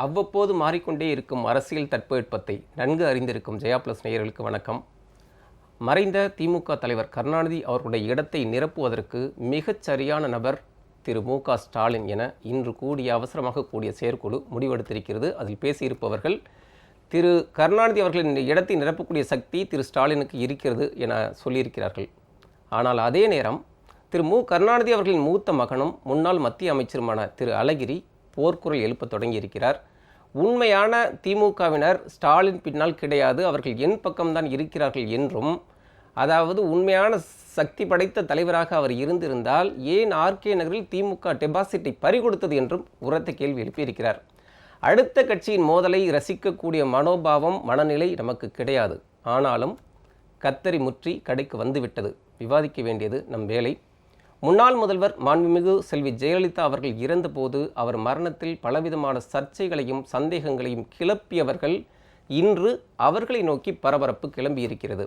அவ்வப்போது மாறிக்கொண்டே இருக்கும் அரசியல் தட்பவெப்பத்தை நன்கு அறிந்திருக்கும் ஜெயா பிளஸ் நேயர்களுக்கு வணக்கம். மறைந்த திமுக தலைவர் கருணாநிதி அவர்களுடைய இடத்தை நிரப்புவதற்கு மிகச் சரியான நபர் திரு மு.க. ஸ்டாலின் என இன்று அவசரமாக கூடிய செயற்குழு முடிவெடுத்திருக்கிறது. அதில் பேசியிருப்பவர்கள், திரு கருணாநிதி அவர்களின் இடத்தை நிரப்பக்கூடிய சக்தி திரு ஸ்டாலினுக்கு இருக்கிறது என சொல்லியிருக்கிறார்கள். ஆனால் அதே நேரம் திரு கருணாநிதி அவர்களின் மூத்த மகனும் முன்னாள் மத்திய அமைச்சருமான திரு அழகிரி போர்க்குரல் எழுப்ப தொடங்கியிருக்கிறார். உண்மையான திமுகவினர் ஸ்டாலின் பின்னால் கிடையாது, அவர்கள் என் பக்கம்தான் இருக்கிறார்கள் என்றும், அதாவது உண்மையான சக்தி படைத்த தலைவராக அவர் இருந்திருந்தால் ஏன் ஆர்கே நகரில் திமுக டெபாசிட்டை பறிகொடுத்தது என்றும் உரத்த கேள்வி எழுப்பியிருக்கிறார். அடுத்த கட்சியின் மோதலை ரசிக்கக்கூடிய மனோபாவம் மனநிலை நமக்கு கிடையாது. ஆனாலும் கத்தரி முற்றி கடைக்கு வந்துவிட்டது. விவாதிக்க வேண்டியது நம் வேலை. முன்னாள் முதல்வர் மாண்புமிகு செல்வி ஜெயலலிதா அவர்கள் இறந்தபோது அவர் மரணத்தில் பலவிதமான சர்ச்சைகளையும் சந்தேகங்களையும் கிளப்பியவர்கள் இன்று அவர்களை நோக்கி பரபரப்பு கிளம்பியிருக்கிறது.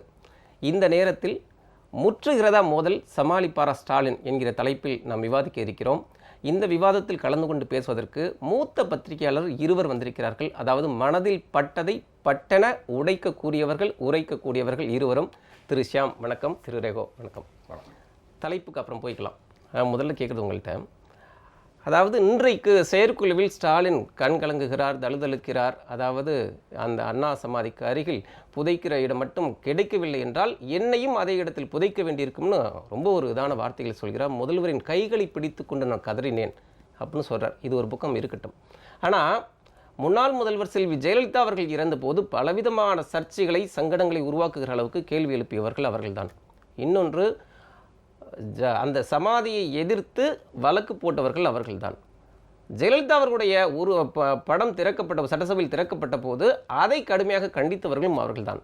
இந்த நேரத்தில் முற்றுகிறதா மோதல், சமாளிப்பாரா ஸ்டாலின் என்கிற தலைப்பில் நாம் விவாதிக்க இருக்கிறோம். இந்த விவாதத்தில் கலந்து கொண்டு பேசுவதற்கு மூத்த பத்திரிகையாளர் இருவர் வந்திருக்கிறார்கள். அதாவது மனதில் பட்டதை பட்டென உடைக்கக்கூடியவர்கள், உரைக்கக்கூடியவர்கள் இருவரும். திரு ஷியாம் வணக்கம், திரு ரேகோ வணக்கம். தலைப்புக்கு அப்புறம் போய்க்கலாம். முதல்ல கேட்குறது உங்கள்கிட்ட, அதாவது இன்றைக்கு செயற்குழுவில் ஸ்டாலின் கண் கலங்குகிறார், தழுதழுக்கிறார். அதாவது அந்த அண்ணா சமாதிக்கு அருகில் புதைக்கிற இடம் மட்டும் கிடைக்கவில்லை என்றால் என்னையும் அதே இடத்தில் புதைக்க வேண்டியிருக்கும்னு ரொம்ப ஒரு இதான வார்த்தைகள் சொல்கிறார். முதல்வரின் கைகளை பிடித்து கொண்டு நான் கதறினேன் அப்படின்னு சொல்கிறார். இது ஒரு பக்கம் இருக்கட்டும். ஆனால் முன்னாள் முதல்வர் செல்வி ஜெயலலிதா அவர்கள் இறந்தபோது பலவிதமான சர்ச்சைகளை, சங்கடங்களை உருவாக்குகிற அளவுக்கு கேள்வி எழுப்பியவர்கள் அவர்கள்தான். இன்னொன்று, அந்த சமாதியை எதிர்த்து வழக்கு போட்டவர்கள் அவர்கள்தான். ஜெயலலிதா அவர்களுடைய ஒரு படம் திறக்கப்பட்ட, சட்டசபையில் திறக்கப்பட்ட போது அதை கடுமையாக கண்டித்தவர்களும் அவர்கள்தான்.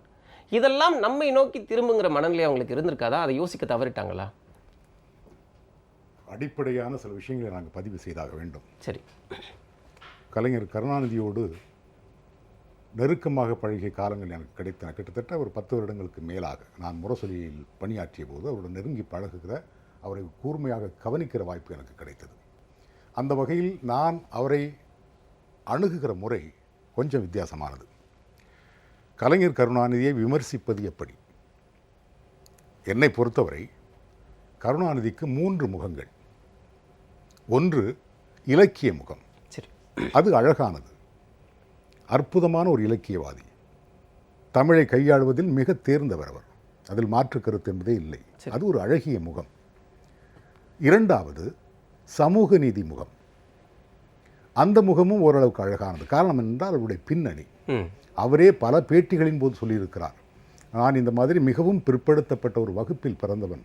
இதெல்லாம் நம்மை நோக்கி திரும்புங்கிற மனநிலை அவங்களுக்கு இருந்திருக்காதா? அதை யோசிக்க தவறிட்டாங்களா? அடிப்படையான சில விஷயங்களை நாங்கள் பதிவு செய்தாக வேண்டும். சரி, கலைஞர் கருணாநிதியோடு நெருக்கமாக பழகிய காலங்கள் எனக்கு கிடைத்தன. கிட்டத்தட்ட ஒரு 10 வருடங்களுக்கு மேலாக நான் முரசொலியில் பணியாற்றிய போது அவருடன் நெருங்கி பழகுகிற, அவரை கூர்மையாக கவனிக்கிற வாய்ப்பு எனக்கு கிடைத்தது. அந்த வகையில் நான் அவரை அணுகுகிற முறை கொஞ்சம் வித்தியாசமானது. கலைஞர் கருணாநிதியை விமர்சிப்பது எப்படி? என்னை பொறுத்தவரை கருணாநிதிக்கு 3 முகங்கள். ஒன்று இலக்கிய முகம். சரி, அது அழகானது, அற்புதமான ஒரு இலக்கியவாதி. தமிழை கையாளுவதில் மிக தேர்ந்தவர் அவர், அதில் மாற்று கருத்து என்பதே இல்லை. அது ஒரு அழகிய முகம். இரண்டாவது சமூக நீதி முகம். அந்த முகமும் ஓரளவுக்கு அழகானது. காரணம் என்றால் அவருடைய பின்னணி. அவரே பல பேட்டிகளின் போது சொல்லியிருக்கிறார், நான் இந்த மாதிரி மிகவும் பிற்படுத்தப்பட்ட ஒரு வகுப்பில் பிறந்தவன்,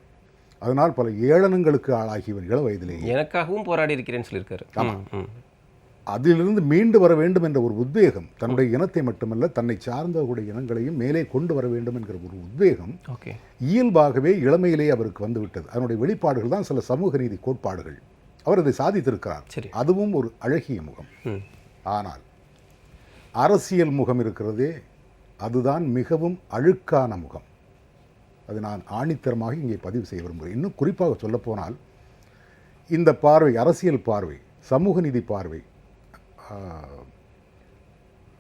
அதனால் பல ஏளனங்களுக்கு ஆளாகியவன் இள வயதிலேயே, எனக்காகவும் போராடி இருக்கிறேன்னு சொல்லியிருக்காரு. அதிலிருந்து மீண்டு வர வேண்டும் என்ற ஒரு உத்வேகம், தன்னுடைய இனத்தை மட்டுமல்ல தன்னை சார்ந்தவர்களுடைய இனங்களையும் மேலே கொண்டு வர வேண்டும் என்கிற ஒரு உத்வேகம் இயல்பாகவே இளமையிலேயே அவருக்கு வந்துவிட்டது. அதனுடைய வெளிப்பாடுகள் தான் சில சமூக நீதி கோட்பாடுகள். அவர் அதை சாதித்திருக்கிறார். அதுவும் ஒரு அழகிய முகம். ஆனால் அரசியல் முகம் இருக்கிறதே, அதுதான் மிகவும் அழுக்கான முகம். அது நான் ஆணித்தரமாக இங்கே பதிவு செய்ய விரும்புகிறேன். இன்னும் குறிப்பாக சொல்லப்போனால், இந்த பார்வை, அரசியல் பார்வை, சமூக நீதி பார்வை,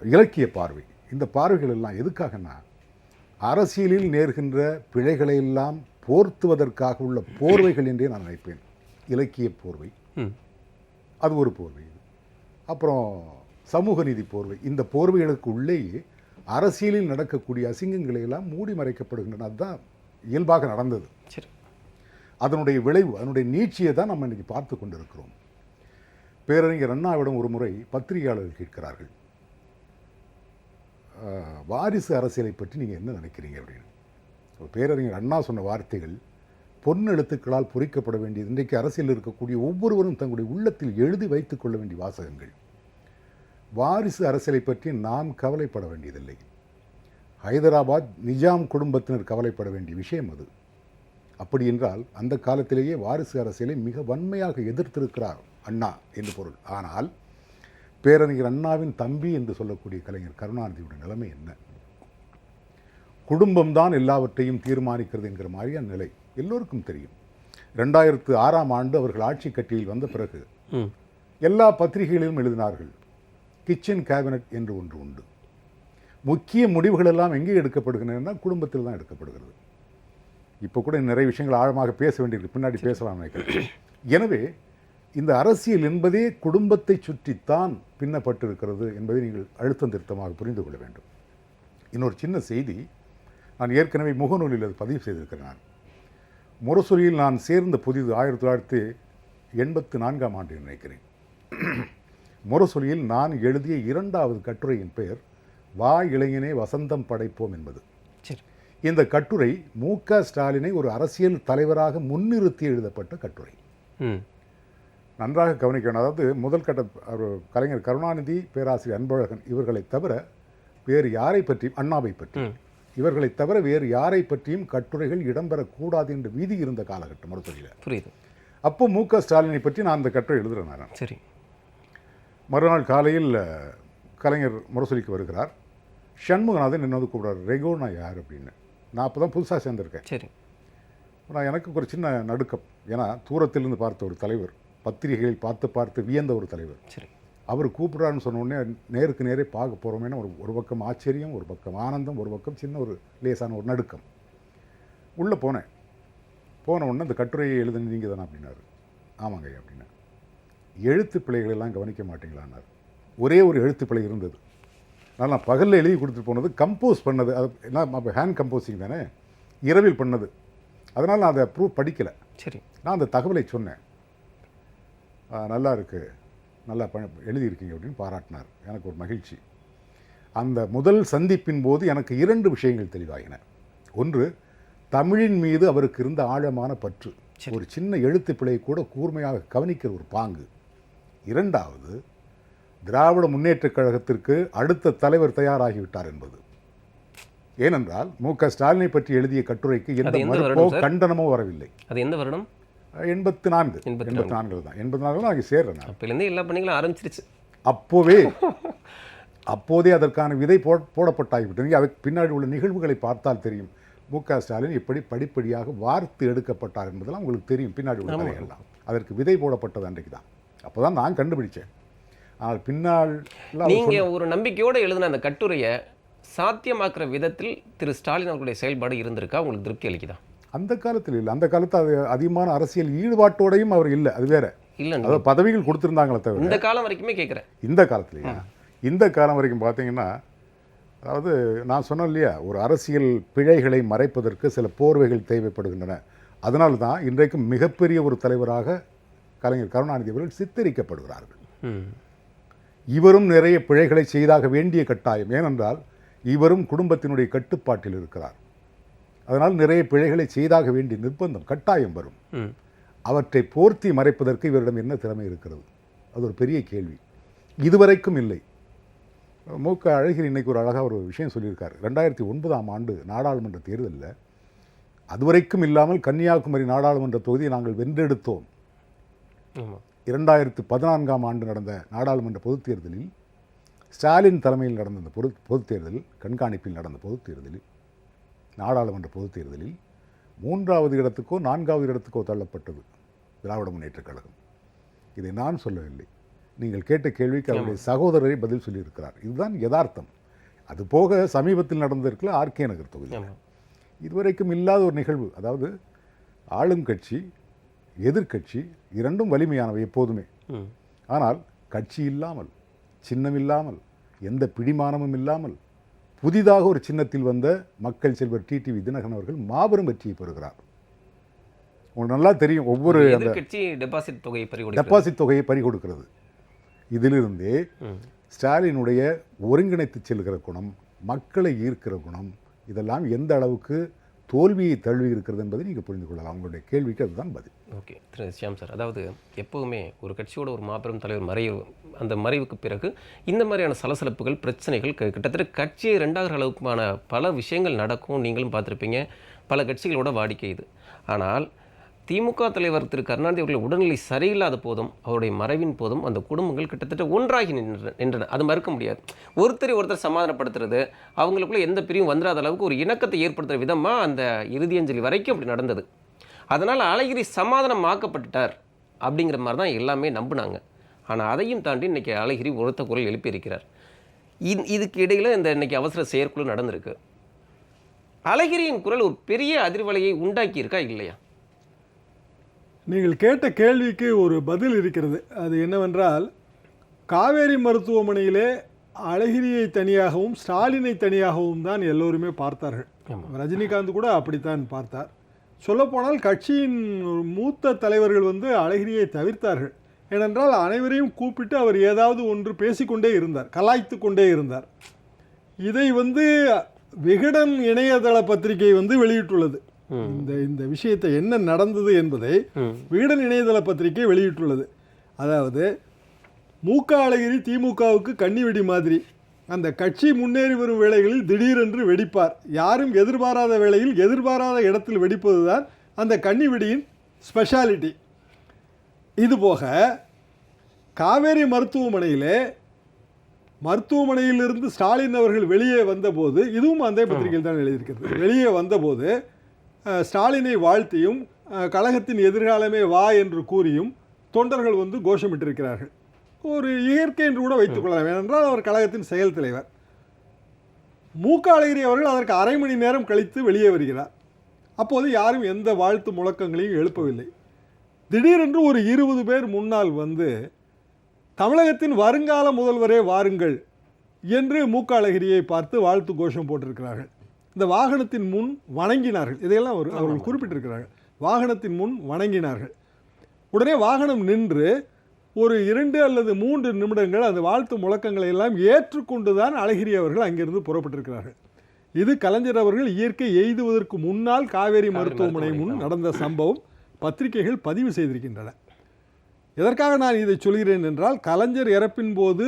இலக்கிய பார்வை, இந்த பார்வைகள் எல்லாம் எதுக்காகனா அரசியலில் நேர்கின்ற பிழைகளை எல்லாம் போர்த்துவதற்காக உள்ள போர்வைகள் என்றே நான் நினைப்பேன். இலக்கிய போர்வை அது ஒரு போர்வை. அப்புறம் சமூக நீதி போர்வை. இந்த போர்வைகளுக்கு உள்ளேயே அரசியலில் நடக்கக்கூடிய அசிங்கங்களை எல்லாம் மூடி மறைக்கப்படுகின்றன. அதுதான் இயல்பாக நடந்தது. அதனுடைய விளைவு, அதனுடைய நீட்சியை தான் நம்ம இன்றைக்கி பார்த்து கொண்டிருக்கிறோம். பேரறிஞர் அண்ணாவிடம் ஒரு முறை பத்திரிகையாளர்கள் கேட்கிறார்கள், வாரிசு அரசியலை பற்றி நீங்கள் என்ன நினைக்கிறீங்க அப்படின்னு. பேரறிஞர் அண்ணா சொன்ன வார்த்தைகள் பொன்னெழுத்துக்களால் பொறிக்கப்பட வேண்டியது. இன்றைக்கு அரசியலில் இருக்கக்கூடிய ஒவ்வொருவரும் தங்களுடைய உள்ளத்தில் எழுதி வைத்துக் கொள்ள வேண்டிய வாசகங்கள். வாரிசு அரசியலை பற்றி நாம் கவலைப்பட வேண்டியதில்லை. ஹைதராபாத் நிஜாம் குடும்பத்தினர் கவலைப்பட வேண்டிய விஷயம் அது. அப்படி என்றால் அந்த காலத்திலேயே வாரிசு அரசியலை மிக வன்மையாக எதிர்த்திருக்கிறார் அண்ணா என்று பொருள். ஆனால் பேரறிஞர் அண்ணாவின் தம்பி என்று சொல்லக்கூடிய கலைஞர் கருணாநிதியுடைய நிலைமை என்ன? குடும்பம்தான் எல்லாவற்றையும் தீர்மானிக்கிறது என்கிற மாதிரியான நிலை எல்லோருக்கும் தெரியும். 2006ஆம் ஆண்டு அவர்கள் ஆட்சி கட்டியில் வந்த பிறகு எல்லா பத்திரிகைகளிலும் எழுதினார்கள், கிச்சன் கேபினட் என்று ஒன்று உண்டு. முக்கிய முடிவுகள் எல்லாம் எங்கே எடுக்கப்படுகின்றன? குடும்பத்தில் தான் எடுக்கப்படுகிறது. இப்போ கூட நிறைய விஷயங்கள் ஆழமாக பேச வேண்டியிருக்கு, பின்னாடி பேசலாம் நினைக்கிறேன். எனவே இந்த அரசியல் என்பதே குடும்பத்தை சுற்றித்தான் பின்னப்பட்டிருக்கிறது என்பதை நீங்கள் அழுத்தம் திருத்தமாக புரிந்து கொள்ள வேண்டும். இன்னொரு சின்ன செய்தி, நான் ஏற்கனவே முகநூலில் அது பதிவு செய்திருக்கிறேன். நான் முரசொலியில் நான் சேர்ந்த புதிது 1984ஆம் ஆண்டு நினைக்கிறேன். முரசொலியில் நான் எழுதிய 2வது கட்டுரையின் பெயர் வா இளைஞனே வசந்தம் படைப்போம் என்பது. இந்த கட்டுரை மு.க. ஸ்டாலினை ஒரு அரசியல் தலைவராக முன்னிறுத்தி எழுதப்பட்ட கட்டுரை. நன்றாக கவனிக்க வேண்டும். அதாவது முதல் கட்ட கலைஞர் கருணாநிதி, பேராசிரியர் அன்பழகன் இவர்களை தவிர வேறு யாரை பற்றியும், அண்ணாவை பற்றி இவர்களை தவிர வேறு யாரை பற்றியும் கட்டுரைகள் இடம்பெறக்கூடாது என்று விதி இருந்த காலகட்டம் முரசொலியில். புரியுது. அப்போ மு.க. ஸ்டாலினை பற்றி நான் அந்த கட்டுரை எழுதுகிறேன். சரி. மறுநாள் காலையில் கலைஞர் முரசொலிக்கு வருகிறார். சண்முகநாதன் என்ன வந்து கூப்பிடாரு, ரெகோனா யார் அப்படின்னு. நான் அப்போ தான் புதுசாக சேர்ந்திருக்கேன். சரி. நான் எனக்கு ஒரு சின்ன நடுக்கம், ஏன்னா தூரத்திலிருந்து பார்த்த ஒரு தலைவர், பத்திரிகைகளில் பார்த்து வியந்த ஒரு தலைவர். சரி. அவர் கூப்பிட்றாருன்னு சொன்ன உடனே நேருக்கு நேரே பார்க்க போகிறோமேனா ஒரு பக்கம் ஆச்சரியம், ஒரு பக்கம் ஆனந்தம், ஒரு பக்கம் சின்ன ஒரு லேசான ஒரு நடுக்கம். உள்ளே போன உடனே அந்த கட்டுரையை எழுதுன நீங்கள் தானே அப்படின்னாரு. ஆமாங்க அப்படின்னா. எழுத்து பிழைகளெல்லாம் கவனிக்க மாட்டீங்களான்னார். ஒரே ஒரு எழுத்து பிழை இருந்தது. நான் பகலில் எழுதி கொடுத்துட்டு போனது, கம்போஸ் பண்ணது, அது என்ன அப்போ ஹேண்ட் கம்போஸிங் தானே, இரவில் பண்ணது. அதனால் நான் அதை படிக்கலை. சரி. நான் அந்த தகவலை சொன்னேன். நல்லா இருக்குது, நல்லா எழுதியிருக்கீங்க அப்படின்னு பாராட்டினார். எனக்கு ஒரு மகிழ்ச்சி. அந்த முதல் சந்திப்பின் போது எனக்கு 2 விஷயங்கள் தெளிவாகின. ஒன்று, தமிழின் மீது அவருக்கு இருந்த ஆழமான பற்று, ஒரு சின்ன எழுத்து பிழை கூட கூர்மையாக கவனிக்கிற ஒரு பாங்கு. 2வது, திராவிட முன்னேற்றக் கழகத்திற்கு அடுத்த தலைவர் தயாராகிவிட்டார் என்பது. ஏனென்றால் மு.க. ஸ்டாலினை பற்றி எழுதிய கட்டுரைக்கு எந்த மறுப்போ கண்டனமோ வரவில்லை. அது எந்த வருடம்? 84 தான். 84 நான் சேர்றேன். அப்போலேருந்து எல்லா பணிகளும் ஆரம்பிச்சிருச்சு. அப்போதே அதற்கான விதை போடப்பட்டாகிவிட்டது. அதுக்கு பின்னாடி உள்ள நிகழ்வுகளை பார்த்தால் தெரியும் மு.க. ஸ்டாலின் எப்படி படிப்படியாக வார்த்து எடுக்கப்பட்டார் என்பதெல்லாம் உங்களுக்கு தெரியும். பின்னாடி உள்ள கதைகள்லாம் அதற்கு விதை போடப்பட்டது அன்றைக்கு தான். அப்போ தான் நான் கண்டுபிடிச்சேன். ஆனால் பின்னால் நீங்கள் ஒரு நம்பிக்கையோடு எழுதின அந்த கட்டுரையை சாத்தியமாக்குற விதத்தில் திரு ஸ்டாலின் அவர்களுடைய செயல்பாடு இருந்திருக்கா? உங்களுக்கு திருப்தி அளிக்குதா? அந்த காலத்தில் இல்லை. அந்த காலத்தில் அது அதிகமான அரசியல் ஈடுபாட்டோடையும் அவர் இல்லை. அது வேற இல்லை. அதாவது பதவிகள் கொடுத்துருந்தாங்களே தவிர இந்த காலம் வரைக்குமே கேட்குறேன். இந்த காலத்துலையா? இந்த காலம் வரைக்கும் பார்த்தீங்கன்னா, அதாவது நான் சொன்னேன் இல்லையா, ஒரு அரசியல் பிழைகளை மறைப்பதற்கு சில போர்வைகள் தேவைப்படுகின்றன. அதனால தான் இன்றைக்கும் மிகப்பெரிய ஒரு தலைவராக கலைஞர் கருணாநிதி அவர்கள் சித்தரிக்கப்படுகிறார்கள். இவரும் நிறைய பிழைகளை செய்தாக வேண்டிய கட்டாயம். ஏனென்றால் இவரும் குடும்பத்தினுடைய கட்டுப்பாட்டில் இருக்கிறார். அதனால் நிறைய பிழைகளை செய்தாக வேண்டிய நிர்பந்தம் கட்டாயம் வரும். அவற்றை போர்த்தி மறைப்பதற்கு இவரிடம் என்ன திறமை இருக்கிறது? அது ஒரு பெரிய கேள்வி. இதுவரைக்கும் இல்லை. மு.க. அழகிரி இன்னைக்கு ஒரு அழகாக ஒரு விஷயம் சொல்லியிருக்காரு. 2009ஆம் ஆண்டு நாடாளுமன்ற தேர்தலில் அதுவரைக்கும் இல்லாமல் கன்னியாகுமரி நாடாளுமன்ற தொகுதியை நாங்கள் வென்றெடுத்தோம். 2014ஆம் ஆண்டு நடந்த நாடாளுமன்ற பொதுத் தேர்தலில், ஸ்டாலின் தலைமையில் நடந்த அந்த பொதுத் தேர்தல், கண்காணிப்பில் நடந்த பொதுத் தேர்தலில், நாடாளுமன்ற பொதுத் தேர்தலில் 3வது இடத்துக்கோ 4வது இடத்துக்கோ தள்ளப்பட்டது திராவிட முன்னேற்றக் கழகம். இதை நான் சொல்லவில்லை. நீங்கள் கேட்ட கேள்விக்கு அவருடைய சகோதரரை பதில் சொல்லியிருக்கிறார். இதுதான் யதார்த்தம். அதுபோக சமீபத்தில் நடந்திருக்கல ஆர்கே நகர் தொகுதி, இதுவரைக்கும் இல்லாத ஒரு நிகழ்வு. அதாவது ஆளும் கட்சி, எதிர்கட்சி இரண்டும் வலிமையானவை எப்போதுமே. ஆனால் கட்சி இல்லாமல், சின்னம் இல்லாமல், எந்த பிடிமானமும் இல்லாமல் புதிதாக ஒரு சின்னத்தில் வந்த மக்கள் செல்வர் டிடிவி தினகரன் அவர்கள் மாபெரும் வெற்றியை பெறுகிறார். உங்களுக்கு நல்லா தெரியும். ஒவ்வொரு டெபாசிட் தொகையை பறிகொடுக்கிறது. இதிலிருந்தே ஸ்டாலினுடைய ஒருங்கிணைத்து செல்கிற குணம், மக்களை ஈர்க்கிற குணம், இதெல்லாம் எந்த அளவுக்கு தோல்வியை தழுவி இருக்கிறது என்பதை நீங்கள் புரிந்து கொள்ளலாம். அவங்களுடைய கேள்விக்கு அதுதான் பதில். ஓகே திரு ஷியாம் சார், அதாவது எப்போவுமே ஒரு கட்சியோட ஒரு மாபெரும் தலைவர் அந்த மறைவுக்கு பிறகு இந்த மாதிரியான சலசலப்புகள், பிரச்சனைகள் கிட்டத்தட்ட கட்சியை 2ஆகிற அளவுக்குமான பல விஷயங்கள் நடக்கும். நீங்களும் பார்த்துருப்பீங்க. பல கட்சிகளோட வாடிக்கை இது. ஆனால் திமுக தலைவர் திரு கருணாநிதி அவர்கள் உடல்நிலை சரியில்லாத போதும், அவருடைய மறைவின் போதும் அந்த குடும்பங்கள் கிட்டத்தட்ட ஒன்றாகி நின்றன. அது மறுக்க முடியாது. ஒருத்தர் சமாதானப்படுத்துறது, அவங்களுக்குள்ள எந்த பிரிவும் வந்துடாத அளவுக்கு ஒரு இணக்கத்தை ஏற்படுத்துகிற விதமாக அந்த இறுதியஞ்சலி வரைக்கும் அப்படி நடந்தது. அதனால் அழகிரி சமாதானம் ஆக்கப்பட்டுட்டார் அப்படிங்கிற மாதிரி தான் எல்லாமே நம்பினாங்க. ஆனால் அதையும் தாண்டி இன்றைக்கி அழகிரி உரத்த குரல் எழுப்பியிருக்கிறார். இதுக்கு இடையில் இந்த இன்றைக்கி அவசர செயற்குழு நடந்திருக்கு. அழகிரியின் குரல் ஒரு பெரிய அதிர்வலையை உண்டாக்கியிருக்கா இல்லையா? நீங்கள் கேட்ட கேள்விக்கு ஒரு பதில் இருக்கிறது. அது என்னவென்றால், காவேரி மருத்துவமனையிலே அழகிரியை தனியாகவும் ஸ்டாலினை தனியாகவும் தான் எல்லோருமே பார்த்தார்கள். ரஜினிகாந்த் கூட அப்படித்தான் பார்த்தார். சொல்லப்போனால் கட்சியின் மூத்த தலைவர்கள் வந்து அழகிரியை தவிர்த்தார்கள். ஏனென்றால் அனைவரையும் கூப்பிட்டு அவர் ஏதாவது ஒன்று பேசிக்கொண்டே இருந்தார், கலாய்த்து கொண்டே இருந்தார். இதை வந்து விகடன் இணையதள பத்திரிகை வந்து வெளியிட்டுள்ளது. இந்த விஷயத்தை என்ன நடந்தது என்பதை விகடன் இணையதள பத்திரிகை வெளியிட்டுள்ளது. அதாவது, மூக்க அழகிரி திமுகவுக்கு கன்னிவெடி மாதிரி. அந்த கட்சி முன்னேறி வரும் வேளைகளில் திடீரென்று வெடிப்பார். யாரும் எதிர்பாராத வேளையில் எதிர்பாராத இடத்தில் வெடிப்பது தான் அந்த கன்னிவெடியின் ஸ்பெஷாலிட்டி. இதுபோக காவேரி மருத்துவமனையிலிருந்து ஸ்டாலின் அவர்கள் வெளியே வந்தபோது, இதுவும் அந்த பத்திரிகையில் தான் எழுதியிருக்கிறது, வெளியே வந்தபோது ஸ்டாலினை வாழ்த்தியும் கழகத்தின் எதிர்காலமே வா என்று கூறியும் தொண்டர்கள் வந்து கோஷமிட்டிருக்கிறார்கள். ஒரு இயற்கை என்று கூட வைத்துக் கொள்ளலாம். ஏனென்றால் அவர் கழகத்தின் செயல் தலைவர். மூக்க அழகிரி அவர்கள் அதற்கு அரை மணி நேரம் கழித்து வெளியே வருகிறார். அப்போது யாரும் எந்த வாழ்த்து முழக்கங்களையும் எழுப்பவில்லை. திடீரென்று ஒரு 20 பேர் முன்னால் வந்து தமிழகத்தின் வருங்கால முதல்வரே வாருங்கள் என்று மூக்க அழகிரியை பார்த்து வாழ்த்து கோஷம் போட்டிருக்கிறார்கள். இந்த வாகனத்தின் முன் வணங்கினார்கள். இதையெல்லாம் அவர்கள் குறிப்பிட்டிருக்கிறார்கள். வாகனத்தின் முன் வணங்கினார்கள். உடனே வாகனம் நின்று ஒரு 2 அல்லது 3 நிமிடங்கள் அந்த வாழ்த்து முழக்கங்களை எல்லாம் ஏற்றுக்கொண்டு தான் அழகிரி அவர்கள் அங்கிருந்து புறப்பட்டிருக்கிறார்கள். இது கலைஞர் அவர்கள் இயற்கை எய்துவதற்கு முன்னால் காவேரி மருத்துவமனை முன் நடந்த சம்பவம். பத்திரிகைகள் பதிவு செய்திருக்கின்றன. எதற்காக நான் இதை சொல்கிறேன் என்றால், கலைஞர் இறப்பின் போது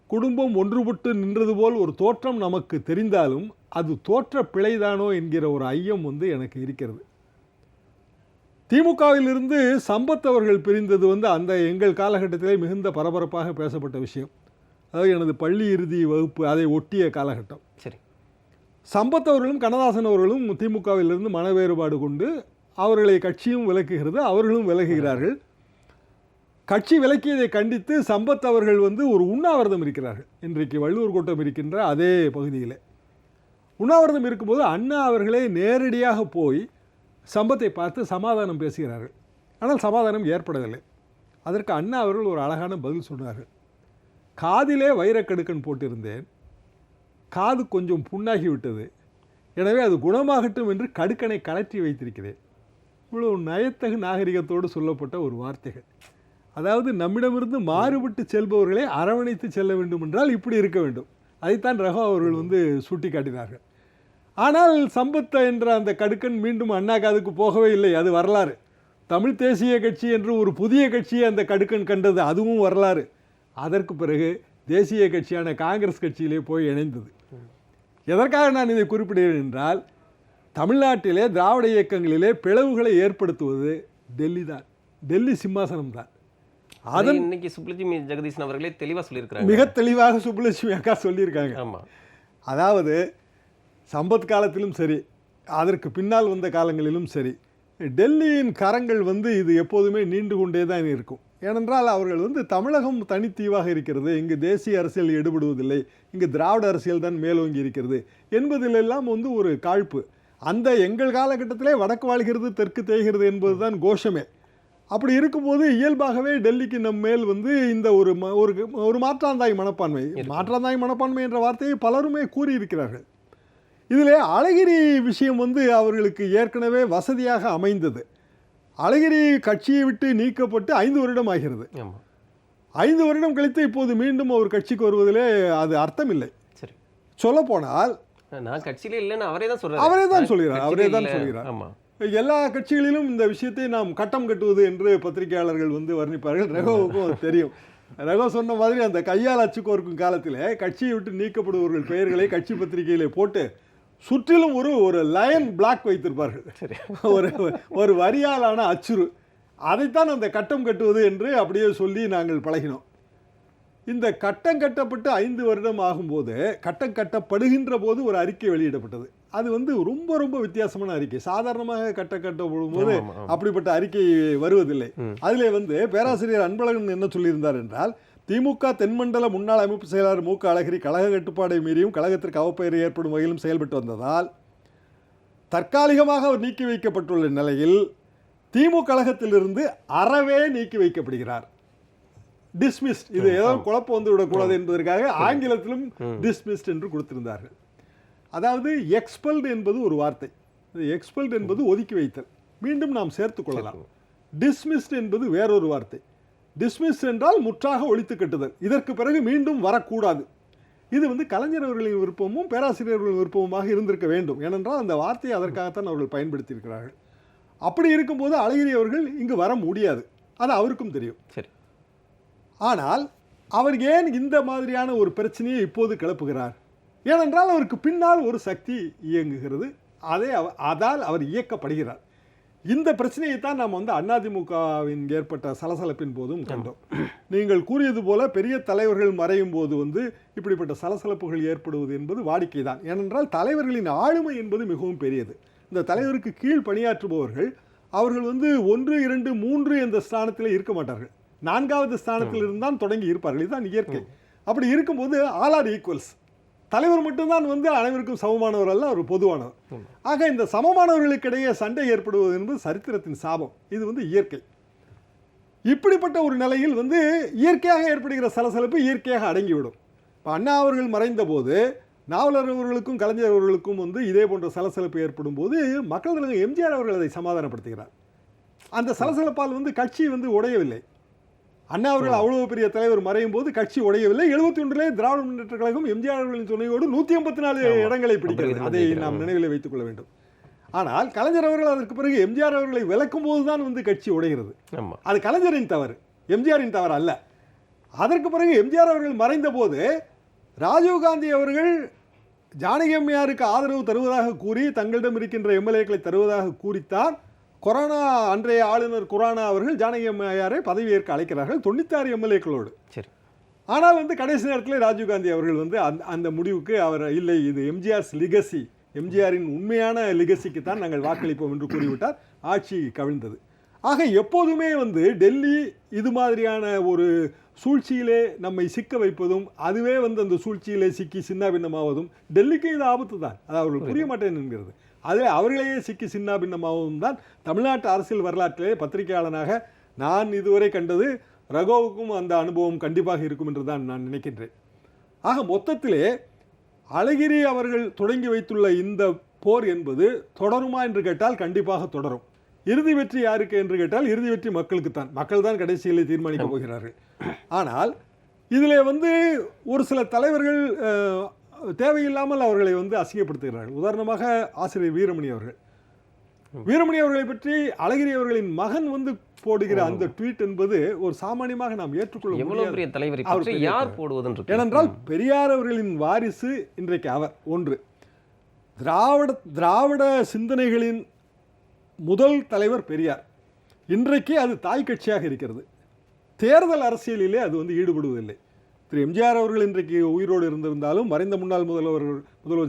குடும்பம் ஒன்றுபட்டு நின்றது போல் ஒரு தோற்றம் நமக்கு தெரிந்தாலும் அது தோற்ற பிழைதானோ என்கிற ஒரு ஐயம் வந்து எனக்கு இருக்கிறது. திமுகவிலிருந்து சம்பத் அவர்கள் பிரிந்தது வந்து அந்த எங்கள் காலகட்டத்திலே மிகுந்த பரபரப்பாக பேசப்பட்ட விஷயம். அதாவது எனது பள்ளி இறுதி வகுப்பு அதை ஒட்டிய காலகட்டம். சரி, சம்பத் அவர்களும் கண்ணதாசன் அவர்களும் திமுகவிலிருந்து மன வேறுபாடு கொண்டு அவர்களை கட்சியும் விலக்குகிறது, அவர்களும் விலகுகிறார்கள். கட்சி விலக்கியதை கண்டித்து சம்பத் அவர்கள் வந்து ஒரு உண்ணாவிரதம் இருக்கிறார்கள். இன்றைக்கு வள்ளுவர் கோட்டம் இருக்கின்ற அதே பகுதியில் உண்ணாவிரதம் இருக்கும்போது அண்ணா அவர்களே நேரடியாக போய் சம்பத்தை பார்த்து சமாதானம் பேசுகிறார்கள். ஆனால் சமாதானம் ஏற்படவில்லை. அதற்கு அண்ணா அவர்கள் ஒரு அழகான பதில் சொன்னார்கள். காதிலே வைரக்கடுக்கன் போட்டிருந்தேன், காது கொஞ்சம் புண்ணாகி விட்டது, எனவே அது குணமாகட்டும் என்று கடுக்கனை கலற்றி வைத்திருக்கிறேன். இவ்வளவு நயத்தகு நாகரிகத்தோடு சொல்லப்பட்ட ஒரு வார்த்தைகள். அதாவது, நம்மிடமிருந்து மாறுபட்டு செல்பவர்களை அரவணைத்து செல்ல வேண்டும் என்றால் இப்படி இருக்க வேண்டும். அதைத்தான் ரகு அவர்கள் வந்து சுட்டி காட்டினார்கள். ஆனால் சம்பத் என்ற அந்த கடுக்கன் மீண்டும் அண்ணா காதுக்கு போகவே இல்லை. அது வரலாறு. தமிழ் தேசிய கட்சி என்று ஒரு புதிய கட்சியை அந்த கடுக்கன் கண்டது, அதுவும் வரலாறு. அதற்கு பிறகு தேசிய கட்சியான காங்கிரஸ் கட்சியிலே போய் இணைந்தது. எதற்காக நான் இதை குறிப்பிடுகிறேன் என்றால், தமிழ்நாட்டிலே திராவிட இயக்கங்களிலே பிளவுகளை ஏற்படுத்துவது டெல்லி தான், டெல்லி சிம்மாசனம் தான். அதன் இன்னைக்கு சுப்புலட்சுமி ஜெகதீசன் அவர்களே தெளிவாக சொல்லியிருக்காங்க, மிக தெளிவாக சுப்புலட்சுமி அக்கா சொல்லியிருக்காங்க. ஆமாம், அதாவது சம்பத் காலத்திலும் சரி, அதற்கு பின்னால் வந்த காலங்களிலும் சரி, டெல்லியின் கரங்கள் வந்து இது எப்போதுமே நீண்டு கொண்டே தான் இருக்கும். ஏனென்றால் அவர்கள் வந்து தமிழகம் தனித்தீவாக இருக்கிறது, இங்கு தேசிய அரசியல் எடுபடுவதில்லை, இங்கு திராவிட அரசியல் தான் மேலோங்கி இருக்கிறது என்பதிலெல்லாம் வந்து ஒரு காழ்ப்பு. அந்த எங்கள் காலகட்டத்திலே வடக்கு வாழ்கிறது தெற்கு தேய்கிறது என்பது தான் கோஷமே. அப்படி இருக்கும்போது இயல்பாகவே டெல்லிக்கு நம் மேல் வந்து இந்த ஒரு மாற்றாந்தாய் மனப்பான்மை என்ற வார்த்தையை பலருமே கூறியிருக்கிறார்கள். இதில் அழகிரி விஷயம் வந்து அவர்களுக்கு ஏற்கனவே வசதியாக அமைந்தது. அழகிரி கட்சியை விட்டு நீக்கப்பட்டு 5 வருடம் ஆகிறது. 5 வருடம் கழித்து இப்போது மீண்டும் அவர் கட்சிக்கு வருவதிலே அது அர்த்தம் இல்லை. சரி, சொல்லப்போனால் நான் கட்சியிலே இல்லைன்னு அவரே தான் சொல்கிறார். எல்லா கட்சிகளிலும் இந்த விஷயத்தை நாம் கட்டம் கட்டுவது என்று பத்திரிகையாளர்கள் வந்து வர்ணிப்பார்கள். ரகோவுக்கும் அது தெரியும். ரகோ சொன்ன மாதிரி அந்த கையால் அச்சுக்கோர்க்கும் காலத்தில் கட்சியை விட்டு நீக்கப்படுபவர்கள் பெயர்களை கட்சி பத்திரிகையிலே போட்டு சுற்றிலும் ஒரு லயன் பிளாக் வைத்திருப்பார்கள், ஒரு வரியாலான அச்சுறு. அதைத்தான் அந்த கட்டம் கட்டுவது என்று அப்படியே சொல்லி நாங்கள் பழகினோம். இந்த கட்டம் கட்டப்பட்டு 5 வருடம் ஆகும்போது, கட்டம் கட்டப்படுகின்ற போது ஒரு அறிக்கை வெளியிடப்பட்டது. அது வந்து ரொம்ப ரொம்ப வித்தியாசமான அறிக்கை. சாதாரணமாக கட்டப்படும்போது அப்படிப்பட்ட அறிக்கை வருவதில்லை. அதிலே வந்து பேராசிரியர் அன்பழகன் என்ன சொல்லியிருந்தார் என்றால், திமுக தென்மண்டல முன்னாள் அமைப்பு செயலாளர் மு க அழகிரி கழக கட்டுப்பாடை மீறியும் கழகத்திற்கு அவப்பெயர் ஏற்படும் வகையிலும் செயல்பட்டு வந்ததால் தற்காலிகமாக அவர் நீக்கி வைக்கப்பட்டுள்ள நிலையில் திமுக கழகத்திலிருந்து அறவே நீக்கி வைக்கப்படுகிறார். டிஸ்மிஸ்ட். இது ஏதோ குழப்பம் வந்து விடக்கூடாது என்பதற்காக ஆங்கிலத்திலும் டிஸ்மிஸ்ட் என்று கொடுத்திருந்தார்கள். அதாவது எக்ஸ்பெல்டு என்பது ஒரு வார்த்தை. எக்ஸ்பெல்டு என்பது ஒதுக்கி வைத்தல், மீண்டும் நாம் சேர்த்துக் கொள்ளலாம். டிஸ்மிஸ்ட் என்பது வேறொரு வார்த்தை. டிஸ்மிஸ் என்றால் முற்றாக ஒழித்து கட்டுதல், இதற்கு பிறகு மீண்டும் வரக்கூடாது. இது வந்து கலைஞர் அவர்களின் விருப்பமும் பேராசிரியர்களின் விருப்பமுமாக இருந்திருக்க வேண்டும். ஏனென்றால் அந்த வார்த்தையை அதற்காகத்தான் அவர்கள் பயன்படுத்தியிருக்கிறார்கள். அப்படி இருக்கும்போது அழகிரி அவர்கள் இங்கு வர முடியாது, அது அவருக்கும் தெரியும். சரி, ஆனால் அவர் ஏன் இந்த மாதிரியான ஒரு பிரச்சனையை இப்போது கிளப்புகிறார்? ஏனென்றால் அவருக்கு பின்னால் ஒரு சக்தி இயங்குகிறது, அதால் அவர் இயக்கப்படுகிறார். இந்த பிரச்சனையை தான் நாம் வந்து அதிமுகவின் ஏற்பட்ட சலசலப்பின் போதும் கண்டோம். நீங்கள் கூறியது போல பெரிய தலைவர்கள் மறையும் போது வந்து இப்படிப்பட்ட சலசலப்புகள் ஏற்படுவது என்பது வாடிக்கை தான். ஏனென்றால் தலைவர்களின் ஆளுமை என்பது மிகவும் பெரியது. இந்த தலைவருக்கு கீழ் பணியாற்றுபவர்கள் அவர்கள் வந்து 1, 2, 3 என்ற ஸ்தானத்தில் இருக்க மாட்டார்கள். 4வது ஸ்தானத்தில் இருந்தான் தொடங்கி இருப்பார்கள். இதுதான் இயற்கை. அப்படி இருக்கும்போது ஆல் ஆர் ஈக்குவல்ஸ். தலைவர் மட்டும்தான் வந்து அனைவருக்கும் சமமானவர் அல்ல, அவர் பொதுவானவர். ஆக இந்த சமமானவர்களுக்கிடையே சண்டை ஏற்படுவது என்பது சரித்திரத்தின் சாபம். இது வந்து இயற்கை. இப்படிப்பட்ட ஒரு நிலையில் வந்து இயற்கையாக ஏற்படுகிற சலசலப்பு இயற்கையாக அடங்கிவிடும். இப்போ அண்ணா அவர்கள் மறைந்த போது நாவலர் அவர்களுக்கும் கலைஞர் அவர்களுக்கும் வந்து இதே போன்ற சலசலப்பு ஏற்படும் போது மக்கள் தலைவர் எம்ஜிஆர் அவர்கள் அதை சமாதானப்படுத்துகிறார். அந்த சலசலப்பால் வந்து கட்சி வந்து உடையவில்லை. அண்ணா அவர்கள் அவ்வளவு பெரிய தலைவர் மறையும் போது கட்சி உடையவில்லை. 71 திராவிட முன்னேற்ற கழகம் எம்ஜிஆர் அவர்களின் துணையோடு 184 இடங்களை பிடிக்கிறது. அதை நாம் நினைவில் வைத்துக் கொள்ள வேண்டும். ஆனால் கலைஞர் அவர்கள் அதற்கு பிறகு எம்ஜிஆர் அவர்களை விலக்கும் போதுதான் வந்து கட்சி உடைகிறது. அது கலைஞரின் தவறு, எம்ஜிஆரின் தவறு அல்ல. அதற்கு பிறகு எம்ஜிஆர் அவர்கள் மறைந்த போது ராஜீவ்காந்தி அவர்கள் ஜானகி அம்மையாருக்கு ஆதரவு தருவதாக கூறி தங்களிடம் இருக்கின்ற எம்எல்ஏக்களை தருவதாக கூறித்தான் கொரோனா அன்றைய ஆளுநர் குரானா அவர்கள் ஜானகி அம்மையாரை பதவியேற்க அழைக்கிறார்கள் 96 எம்எல்ஏக்களோடு. சரி, ஆனால் வந்து கடைசி நேரத்தில் ராஜீவ்காந்தி அவர்கள் வந்து அந்த முடிவுக்கு அவர் இல்லை, இது எம்ஜிஆர் லிகசி, எம்ஜிஆரின் உண்மையான லிகசிக்கு தான் நாங்கள் வாக்களிப்போம் என்று கூறிவிட்டார். ஆட்சி கவிழ்ந்தது. ஆக எப்போதுமே வந்து டெல்லி இது மாதிரியான ஒரு சூழ்ச்சியிலே நம்மை சிக்க வைப்பதும் அதுவே வந்து அந்த சூழ்ச்சியிலே சிக்கி சின்னாபின்னமாவதும் டெல்லிக்கு இது ஆபத்து தான். அது அவர்கள் புரிய மாட்டேன் என்கிறது. அது அவர்களையே சிக்கி சின்னாபின்னமாகவும் தான் தமிழ்நாட்டு அரசியல் வரலாற்றிலே பத்திரிகையாளனாக நான் இதுவரை கண்டது. ரகோவுக்கும் அந்த அனுபவம் கண்டிப்பாக இருக்கும் என்று தான் நான் நினைக்கின்றேன். ஆக மொத்தத்திலே அழகிரி அவர்கள் தொடங்கி வைத்துள்ள இந்த போர் என்பது தொடருமா என்று கேட்டால் கண்டிப்பாக தொடரும். இறுதி வெற்றி யாருக்கு என்று கேட்டால் இறுதி வெற்றி மக்களுக்கு தான். மக்கள் தான் கடைசியிலே தீர்மானிக்க போகிறார்கள். ஆனால் இதில் வந்து ஒரு சில தலைவர்கள் தேவையில்லாமல் அவர்களை வந்து அசிங்கப்படுத்துகிறார்கள். உதாரணமாக ஆசிரியர் வீரமணி அவர்கள். வீரமணி அவர்களை பற்றி அழகிரி அவர்களின் மகன் வந்து போடுகிற அந்த ட்வீட் என்பது ஒரு சாமானியமாக நாம் ஏற்றுக்கொள்ள முடியாது. ஏனென்றால் பெரியார் அவர்களின் வாரிசு இன்றைக்கு அவர். ஒன்று, திராவிட சிந்தனைகளின் முதல் தலைவர் பெரியார். இன்றைக்கு அது தாய் கட்சியாக இருக்கிறது. தேர்தல் அரசியலிலே அது வந்து ஈடுபடுவதில்லை. திரு எம்ஜிஆர் அவர்கள் இன்றைக்கு உயிரோடு இருந்திருந்தாலும், மறைந்த முன்னாள் முதல்வர்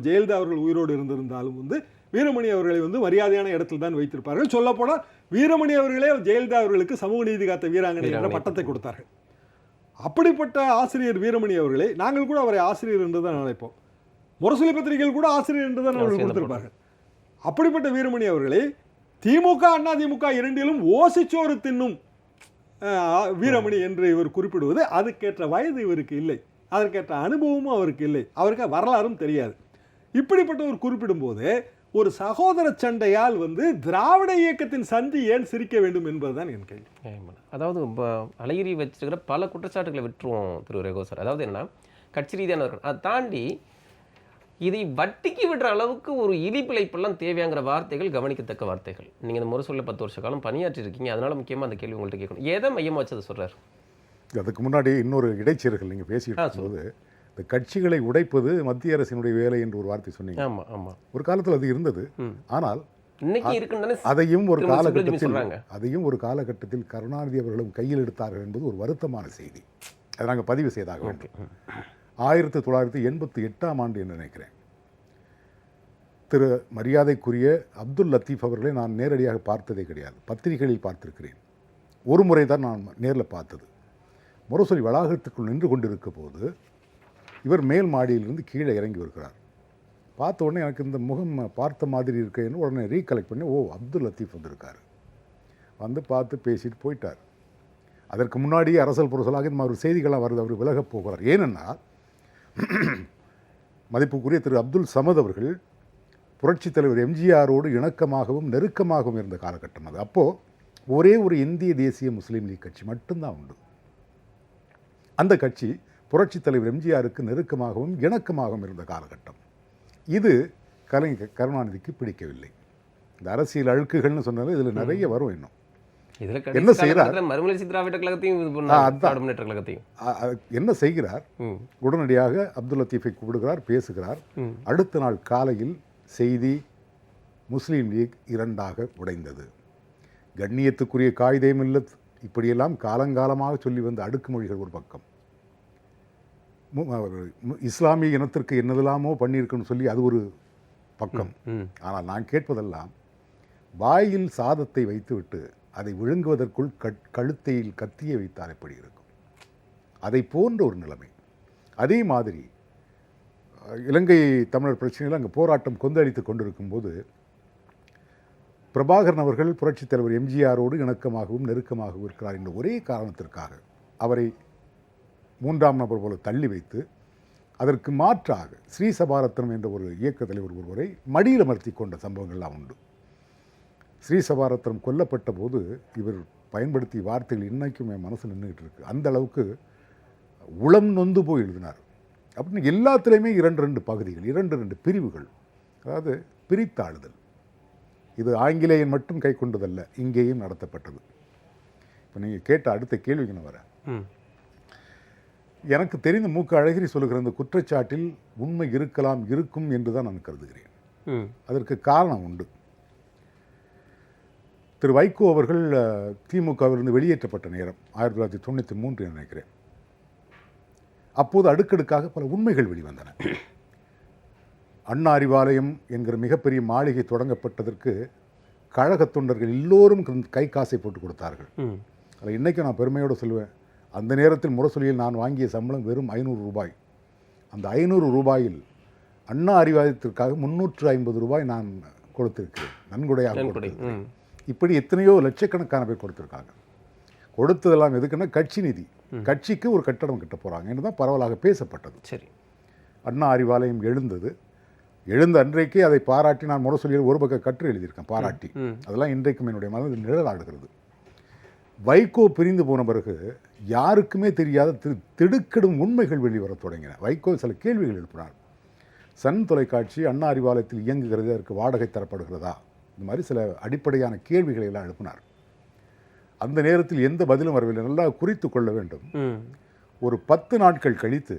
ஜெயலலிதா அவர்கள் உயிரோடு இருந்திருந்தாலும் வந்து வீரமணி அவர்களை வந்து மரியாதையான இடத்தில் தான் வைத்திருப்பார்கள். சொல்லப்போனால் வீரமணி அவர்களே ஜெயலலிதா அவர்களுக்கு சமூக நீதி காத்த வீராங்கனை என்ற பட்டத்தை கொடுத்தார்கள். அப்படிப்பட்ட ஆசிரியர் வீரமணி அவர்களை நாங்கள் கூட அவரை ஆசிரியர் என்று தான் நினைப்போம். முரசொலி பத்திரிகைகள் கூட ஆசிரியர் என்று தான் அவர்கள் கொடுத்திருப்பார்கள். அப்படிப்பட்ட வீரமணி அவர்களை திமுக அதிமுக இரண்டிலும் ஓசிச்சோறு தின்னும் வீரமணி என்று இவர் குறிப்பிடுவது அதுக்கேற்ற வயது இவருக்கு இல்லை, அதற்கேற்ற அனுபவமும் அவருக்கு இல்லை, அவருக்கு வரலாறும் தெரியாது. இப்படிப்பட்ட ஒரு குறிப்பிடும்போது ஒரு சகோதர சண்டையால் வந்து திராவிட இயக்கத்தின் சந்தி ஏன் சிரிக்க வேண்டும் என்பதுதான் என் கேள்வி. அதாவது அழகிரி வச்சிருக்கிற பல குற்றச்சாட்டுகளை விட்டுருவோம் திரு ரகோ சார். அதாவது என்ன, கட்சி ரீதியானவர்கள் அதை தாண்டி இதை வட்டிக்கு விடுற அளவுக்கு ஒரு இழிப்பிழைப்பெல்லாம் தேவையாங்கிற வார்த்தைகள் கவனிக்கத்தக்க வார்த்தைகள். நீங்கள் இந்த முரசொலியில் 10 வருஷ காலம் பணியாற்றி இருக்கீங்க, அதனால முக்கியமாக அந்த கேள்வி உங்கள்கிட்ட கேட்கணும். எதை மையமாக வச்சதை சொல்கிறார்? அதுக்கு முன்னாடி இன்னொரு இடைச்செருகல் நீங்கள் பேசிட்டு போது இந்த கட்சிகளை உடைப்பது மத்திய அரசினுடைய வேலை என்று ஒரு வார்த்தை சொன்னீங்க. ஆமாம் ஆமாம், ஒரு காலத்தில் அது இருந்தது. ஆனால் இன்னைக்கு இருக்குன்னு அதையும் ஒரு காலகட்டத்தில் கருணாநிதி அவர்களும் கையில் எடுத்தார்கள் என்பது ஒரு வருத்தமான செய்தி. அதை நாங்கள் பதிவு செய்தாக வேண்டும். 1988 என்று நினைக்கிறேன். திரு மரியாதைக்குரிய அப்துல் லத்தீப் அவர்களை நான் நேரடியாக பார்த்ததே கிடையாது, பத்திரிகைகளில் பார்த்திருக்கிறேன். ஒரு முறை தான் நான் நேரில் பார்த்தது. முரசொலி வளாகத்துக்குள் நின்று கொண்டிருக்க போது இவர் மேல் மாடியிலிருந்து கீழே இறங்கி வருகிறார். பார்த்த உடனே எனக்கு இந்த முகம் பார்த்த மாதிரி இருக்கேன்னு உடனே ரீகலெக்ட் பண்ணி, ஓ அப்துல் லத்தீப் வந்திருக்காரு. வந்து பார்த்து பேசிட்டு போயிட்டார். அதற்கு முன்னாடியே அரசல் புரசலாக இந்த மாதிரி செய்திகளாக வருது, அவர் விலகப் போகிறார். ஏனென்னா மதிப்புக்குரிய திரு அப்துல் சமத் அவர்கள் புரட்சித் தலைவர் எம்ஜிஆரோடு இணக்கமாகவும் நெருக்கமாகவும் இருந்த காலகட்டம் அது. அப்போது ஒரே ஒரு இந்திய தேசிய முஸ்லீம் லீக் கட்சி மட்டும்தான் உண்டு. அந்த கட்சி புரட்சித் தலைவர் எம்ஜிஆருக்கு நெருக்கமாகவும் இணக்கமாகவும் இருந்த காலகட்டம். இது கலைஞர் கருணாநிதிக்கு பிடிக்கவில்லை. இந்த அரசியல் அழுக்குகள்னு சொன்னாலும் இதில் நிறைய வரும். இன்னும் என்ன செய்கிறார், மறுமலர்ச்சி திராவிட கழகத்தையும் என்ன செய்கிறார், உடனடியாக அப்துல் லத்தீஃபை கூப்பிடுகிறார், பேசுகிறார். அடுத்த நாள் காலையில் செய்தி, முஸ்லீம் லீக் இரண்டாக உடைந்தது. கண்ணியத்துக்குரிய காயிதே மில்லத் இப்படியெல்லாம் காலங்காலமாக சொல்லி வந்த அடுக்குமொழிகள் ஒரு பக்கம், இஸ்லாமிய இனத்திற்கு என்னதெல்லாமோ பண்ணியிருக்குன்னு சொல்லி அது ஒரு பக்கம். ஆனால் நான் கேட்பதெல்லாம், வாயில் சாதத்தை வைத்துவிட்டு அதை விழுங்குவதற்குள் கழுத்தையில் கத்தியை வைத்தால் எப்படி இருக்கும், அதை போன்ற ஒரு நிலைமை. அதே மாதிரி இலங்கை தமிழர் பிரச்சனையில் அங்கே போராட்டம் கொந்தளித்து கொண்டிருக்கும் போது பிரபாகரன் அவர்கள் புரட்சித் தலைவர் எம்ஜிஆரோடு இணக்கமாகவும் நெருக்கமாகவும் இருக்கிறார் என்ற ஒரே காரணத்திற்காக அவரை மூன்றாம் நபர் போல தள்ளி வைத்து, அதற்கு மாற்றாக ஸ்ரீசபாரத்னம் என்ற ஒரு இயக்க தலைவர் ஒருவரை மடியில் அமர்த்தி கொண்ட சம்பவங்கள்லாம் உண்டு. ஸ்ரீசபாரத்னம் கொல்லப்பட்ட போது இவர் பயன்படுத்திய வார்த்தைகள் இன்னைக்கும் என் மனசு நின்றுகிட்டு இருக்கு. அந்த அளவுக்கு உளம் நொந்து போய் எழுதினார். அப்படின்னு எல்லாத்துலேயுமே 2 பகுதிகள், 2 பிரிவுகள், அதாவது பிரித்தாளுதல். இது ஆங்கிலேயன் மட்டும் கை கொண்டதல்ல, இங்கேயும் நடத்தப்பட்டது. இப்போ நீங்கள் கேட்ட அடுத்த கேள்விக்கு நான் வரேன். எனக்கு தெரிந்த மூக்க அழகிரி சொல்லுகிற இந்த குற்றச்சாட்டில் உண்மை இருக்கலாம், இருக்கும் என்று தான் நான் கருதுகிறேன். அதற்கு காரணம் உண்டு. திரு வைகோ அவர்கள் திமுகவிலிருந்து வெளியேற்றப்பட்ட நேரம் 1993 நினைக்கிறேன். அப்போது அடுக்கடுக்காக பல உண்மைகள் வெளிவந்தன. அண்ணா அறிவாலயம் என்கிற மிகப்பெரிய மாளிகை தொடங்கப்பட்டதற்கு கழக தொண்டர்கள் எல்லோரும் கை காசை போட்டு கொடுத்தார்கள். அதில் இன்றைக்கும் நான் பெருமையோடு சொல்லுவேன், அந்த நேரத்தில் முரசொலியில் நான் வாங்கிய சம்பளம் வெறும் 500 ரூபாய். அந்த 500 ரூபாயில் அண்ணா அறிவாலயத்திற்காக 350 ரூபாய் நான் கொடுத்திருக்கிறேன், நன்கொடையாக கொடுத்திருக்கிறேன். இப்படி எத்தனையோ லட்சக்கணக்கான பேர் கொடுத்துருக்காங்க. கொடுத்ததெல்லாம் எதுக்குன்னா கட்சி நிதி, கட்சிக்கு ஒரு கட்டடம் கட்ட போகிறாங்க என்று தான் பரவலாக பேசப்பட்டது. சரி, அண்ணா அறிவாலயம் எழுந்த அன்றைக்கே அதை பாராட்டி நான் முரசொலியில் ஒரு பக்கம் கற்று எழுதியிருக்கேன் பாராட்டி. அதெல்லாம் இன்றைக்கும் என்னுடைய மனதில் நிழலாடுகிறது. வைகோ பிரிந்து போன பிறகு யாருக்குமே தெரியாத திடுக்கிடும் உண்மைகள் வெளிவர தொடங்கின. வைகோ சில கேள்விகள் எழுப்பினார். சன் தொலைக்காட்சி அண்ணா அறிவாலயத்தில் இயங்குகிறது, அதற்கு வாடகை தரப்படுகிறதா, இந்த மாதிரி சில அடிப்படையான கேள்விகளை எல்லாம் எழுப்பினார். அந்த நேரத்தில் எந்த பதிலும் வரவில்லை. நல்லா குறித்து கொள்ள வேண்டும். ஒரு 10 நாட்கள் கழித்து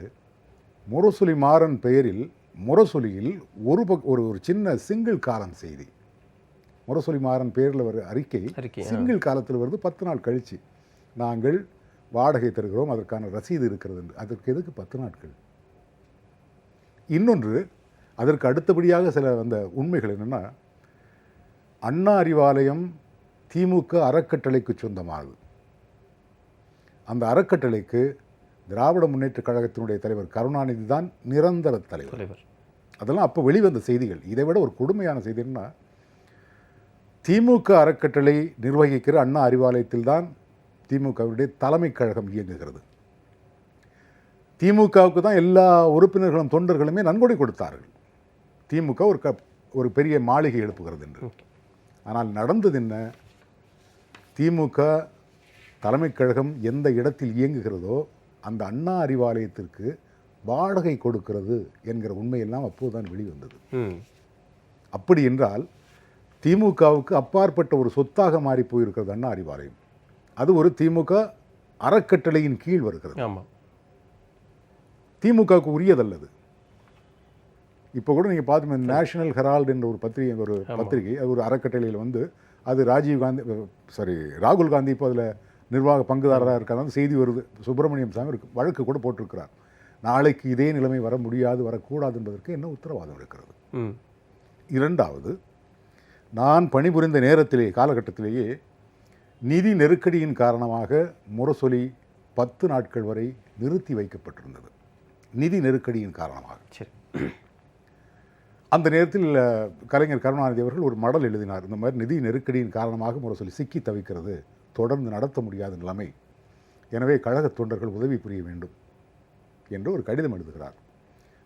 முரசொலி மாறன் பெயரில் முரசொலியில் ஒரு சின்ன சிங்கிள் காலம் செய்தி, முரசொலி மாறன் பெயரில் வர அறிக்கை சிங்கிள் காலத்தில் வருது. 10 நாள் கழித்து நாங்கள் வாடகை தருகிறோம், அதற்கான ரசீது இருக்கிறது என்று. அதற்கு எதுக்கு 10 நாட்கள்? இன்னொன்று, அதற்கு அடுத்தபடியாக சில அந்த உண்மைகள் என்னென்னா, அண்ணா அறிவாலயம் திமுக அறக்கட்டளைக்கு சொந்தமானது. அந்த அறக்கட்டளைக்கு திராவிட முன்னேற்ற கழகத்தினுடைய தலைவர் கருணாநிதி தான் நிரந்தர தலைவர். அதெல்லாம் அப்போ வெளிவந்த செய்திகள். இதை விட ஒரு கொடுமையான செய்தி என்ன, திமுக அறக்கட்டளை நிர்வகிக்கிற அண்ணா அறிவாலயத்தில் தான் திமுகவுடைய தலைமை கழகம் இயங்குகிறது. திமுகவுக்கு தான் எல்லா உறுப்பினர்களும் தொண்டர்களுமே நன்கொடை கொடுத்தார்கள். திமுக ஒரு பெரிய மாளிகை எழுப்புகிறது என்று. ஆனால் நடந்தது என்ன, திமுக தலைமை கழகம் எந்த இடத்தில் இயங்குகிறதோ அந்த அண்ணா அறிவாலயத்திற்கு வாடகை கொடுக்கிறது என்கிற உண்மையெல்லாம் அப்போதுதான் வெளிவந்தது. அப்படி என்றால் திமுகவுக்கு அப்பாற்பட்ட ஒரு சொத்தாக மாறி போயிருக்கிறது அண்ணா அறிவாலயம். அது ஒரு திமுக அறக்கட்டளையின் கீழ் வருகிறது. திமுகவுக்கு உரியதல்லது. இப்போ கூட நீங்கள் பார்த்து நேஷனல் ஹெரால்டு என்ற ஒரு பத்திரிகை அது ஒரு அறக்கட்டளையில் வந்து அது ராகுல் காந்தி இப்போ அதில் நிர்வாக பங்குதாரராக இருக்காங்க செய்தி வருது. சுப்பிரமணியம் சாமி வழக்கு கூட போட்டிருக்கிறார். நாளைக்கு இதே நிலைமை வர முடியாது, வரக்கூடாது என்பதற்கு என்ன உத்தரவாதம் இருக்கிறது? இரண்டாவது, நான் பணிபுரிந்த காலகட்டத்திலேயே நிதி நெருக்கடியின் காரணமாக முரசொலி 10 நாட்கள் வரை நிறுத்தி வைக்கப்பட்டிருந்தது. நிதி நெருக்கடியின் காரணமாக. சரி. அந்த நேரத்தில் கலைஞர் கருணாநிதி அவர்கள் ஒரு மடல் எழுதினார். இந்த மாதிரி நிதி நெருக்கடியின் காரணமாக முரசொலி சிக்கி தவிக்கிறது, தொடர்ந்து நடத்த முடியாத நிலைமை, எனவே கழக தொண்டர்கள் உதவி புரிய வேண்டும் என்று ஒரு கடிதம் எழுதுகிறார்.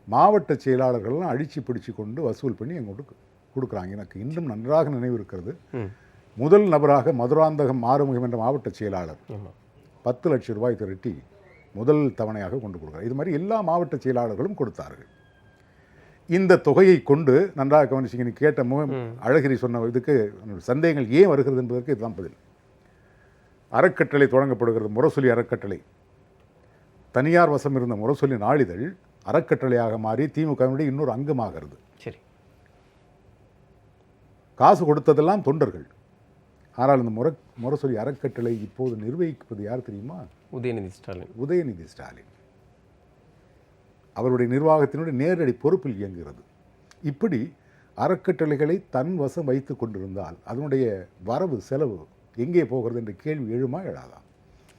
மாவட்ட செயலாளர்கள்லாம் அடித்து பிடிச்சு கொண்டு வசூல் பண்ணி எங்களுக்கு கொடுக்குறாங்க. எனக்கு இன்னும் நன்றாக நினைவு இருக்கிறது. முதல் நபராக மதுராந்தகம் ஆறுமுகம் என்ற மாவட்ட செயலாளர் 10 லட்சம் ரூபாய் திரட்டி முதல் தவணையாக கொண்டு கொடுக்கிறார். இது மாதிரி எல்லா மாவட்ட செயலாளர்களும் கொடுத்தார்கள். இந்த தொகையை கொண்டு, நன்றாக கவனிச்சிங்க, நீ கேட்ட அழகிரி சொன்ன இதுக்கு சந்தேகங்கள் ஏன் வருகிறது என்பதற்கு இதுதான் பதில். அறக்கட்டளை தொடங்கப்படுகிறது, முரசொலி அறக்கட்டளை. தனியார் வசம் இருந்த முரசொலி நாளிதழ் அறக்கட்டளையாக மாறி திமுகவினுடைய இன்னொரு அங்கமாகிறது. சரி. காசு கொடுத்ததெல்லாம் தொண்டர்கள். ஆனால் இந்த முரசொலி அறக்கட்டளை இப்போது நிர்வகிப்பது யார் தெரியுமா? உதயநிதி ஸ்டாலின். அவருடைய நிர்வாகத்தினுடைய நேரடி பொறுப்பில் இயங்குகிறது. இப்படி அறக்கட்டளைகளை தன் வசம் வைத்து கொண்டிருந்தால் அதனுடைய வரவு செலவு எங்கே போகிறது என்ற கேள்வி எழுமா எழாதா?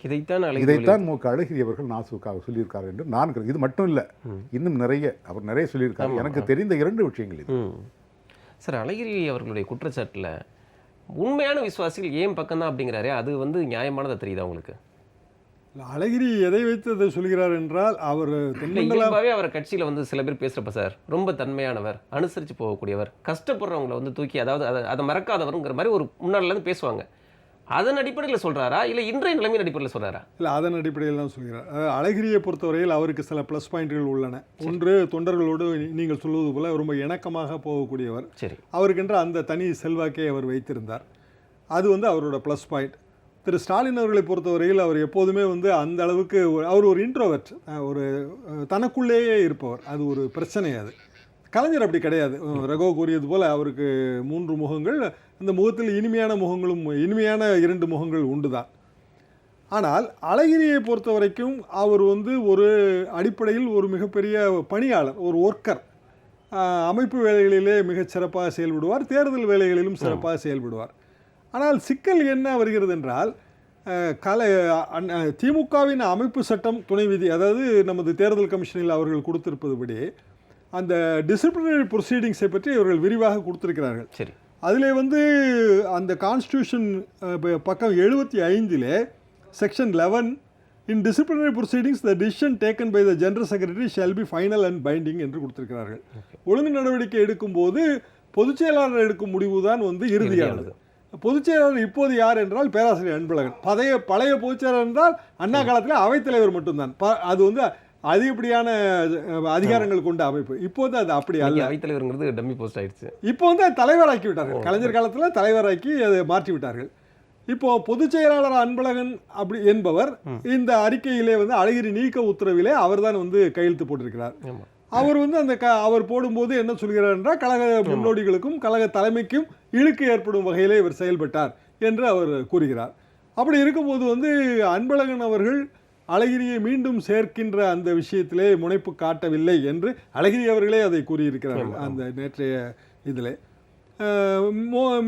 இதைத்தான் அழகிரி அவர்கள் நாசுக்காக சொல்லியிருக்காரு என்று நான் இது மட்டும் இல்லை, இன்னும் அவர் நிறைய சொல்லியிருக்காரு. எனக்கு தெரிந்த 2 விஷயங்கள் இது. சார், அழகிரி அவர்களுடைய குற்றச்சாட்டில் உண்மையான விசுவாசிகள் ஏன் பக்கம்தான் அப்படிங்கிறாரே, அது நியாயமானதை தெரியுதா உங்களுக்கு? அழகிரி எதை வைத்து அதை சொல்கிறார் என்றால், அவர் இயல்பாகவே அவர் கட்சியில் சில பேர் பேசுகிறப்ப சார் ரொம்ப தன்மையானவர், அனுசரித்து போகக்கூடியவர், கஷ்டப்படுறவங்களை தூக்கி அதை மறக்காதவருங்கிற மாதிரி ஒரு முன்னாடிலேருந்து பேசுவாங்க. அதன் அடிப்படையில் சொல்கிறாரா இல்லை இன்றைய நிலைமையின் அடிப்படையில் சொல்கிறாரா? இல்லை, அதன் அடிப்படையில் தான் சொல்கிறார். அழகிரியை பொறுத்தவரையில் அவருக்கு சில ப்ளஸ் பாயிண்ட்கள் உள்ளன. ஒன்று, தொண்டர்களோடு நீங்கள் சொல்வது போல ரொம்ப இணக்கமாக போகக்கூடியவர். சரி. அவருக்கென்ற அந்த தனி செல்வாக்கை அவர் வைத்திருந்தார். அது அவரோட ப்ளஸ் பாயிண்ட். திரு ஸ்டாலின் அவர்களை பொறுத்தவரையில் அவர் எப்போதுமே அந்த அளவுக்கு அவர் ஒரு இன்ட்ரோவர்ட், ஒரு தனக்குள்ளேயே இருப்பவர். அது ஒரு பிரச்சனை. அது கலைஞர் அப்படி கிடையாது. ரகோ கூறியது போல் அவருக்கு 3 முகங்கள், அந்த முகத்தில் இனிமையான முகங்களும், இனிமையான 2 முகங்கள் உண்டு தான். ஆனால் அழகிரியை பொறுத்த வரைக்கும் அவர் ஒரு அடிப்படையில் ஒரு மிகப்பெரிய பணியாளர், ஒரு ஒர்க்கர். அமைப்பு வேலைகளிலே மிகச் சிறப்பாக செயல்படுவார், தேர்தல் வேலைகளிலும் சிறப்பாக செயல்படுவார். ஆனால் சிக்கல் என்ன வருகிறது என்றால், திமுகவின் அமைப்பு சட்டம் துணை விதி, அதாவது நமது தேர்தல் கமிஷனில் அவர்கள் கொடுத்திருப்பதுபடி அந்த டிசிப்ளினரி ப்ரொசீடிங்ஸை பற்றி அவர்கள் விரிவாக கொடுத்திருக்கிறார்கள். சரி. அதில் அந்த கான்ஸ்டியூஷன் பக்கம் 75 section 11, in disciplinary proceedings the decision taken by the general secretary shall be final and binding என்று கொடுத்திருக்கிறார்கள். ஒழுங்கு நடவடிக்கை எடுக்கும்போது பொதுச் செயலாளர் எடுக்கும் முடிவு தான் இறுதியானது. பொதுச் செயலாளர் இப்போது யார் என்றால் பேராசிரியர் அன்பழகன். பழைய பொதுச் செயலாளர் என்றால் அண்ணா காலத்தில் அவைத்தலைவர் மட்டும்தான். அது அதிகப்படியான அதிகாரங்கள் கொண்ட அமைப்பு. இப்போது அது அப்படி அல்ல. அவைத்தலைவர்ங்கிறது டம்மி போஸ்ட் ஆயிடுச்சு. இப்போ தலைவராக்கி விட்டார்கள். கலைஞர் காலத்தில் தலைவராக்கி அதை மாற்றி விட்டார்கள். இப்போ பொதுச் செயலாளர் அன்பழகன் அப்படி என்பவர் இந்த அறிக்கையிலே அழகிரி நீக்க உத்தரவிலே அவர் தான் கையெழுத்து போட்டிருக்கிறார். அவர் அவர் போடும்போது என்ன சொல்கிறார் என்றால், கழக முன்னோடிகளுக்கும் கழக தலைமைக்கும் இழுக்கு ஏற்படும் வகையிலே இவர் செயல்பட்டார் என்று அவர் கூறுகிறார். அப்படி இருக்கும்போது அன்பழகன் அவர்கள் அழகிரியை மீண்டும் சேர்க்கின்ற அந்த விஷயத்திலே முனைப்பு காட்டவில்லை என்று அழகிரி அவர்களே அதை கூறியிருக்கிறார்கள் அந்த நேற்றைய இதில்.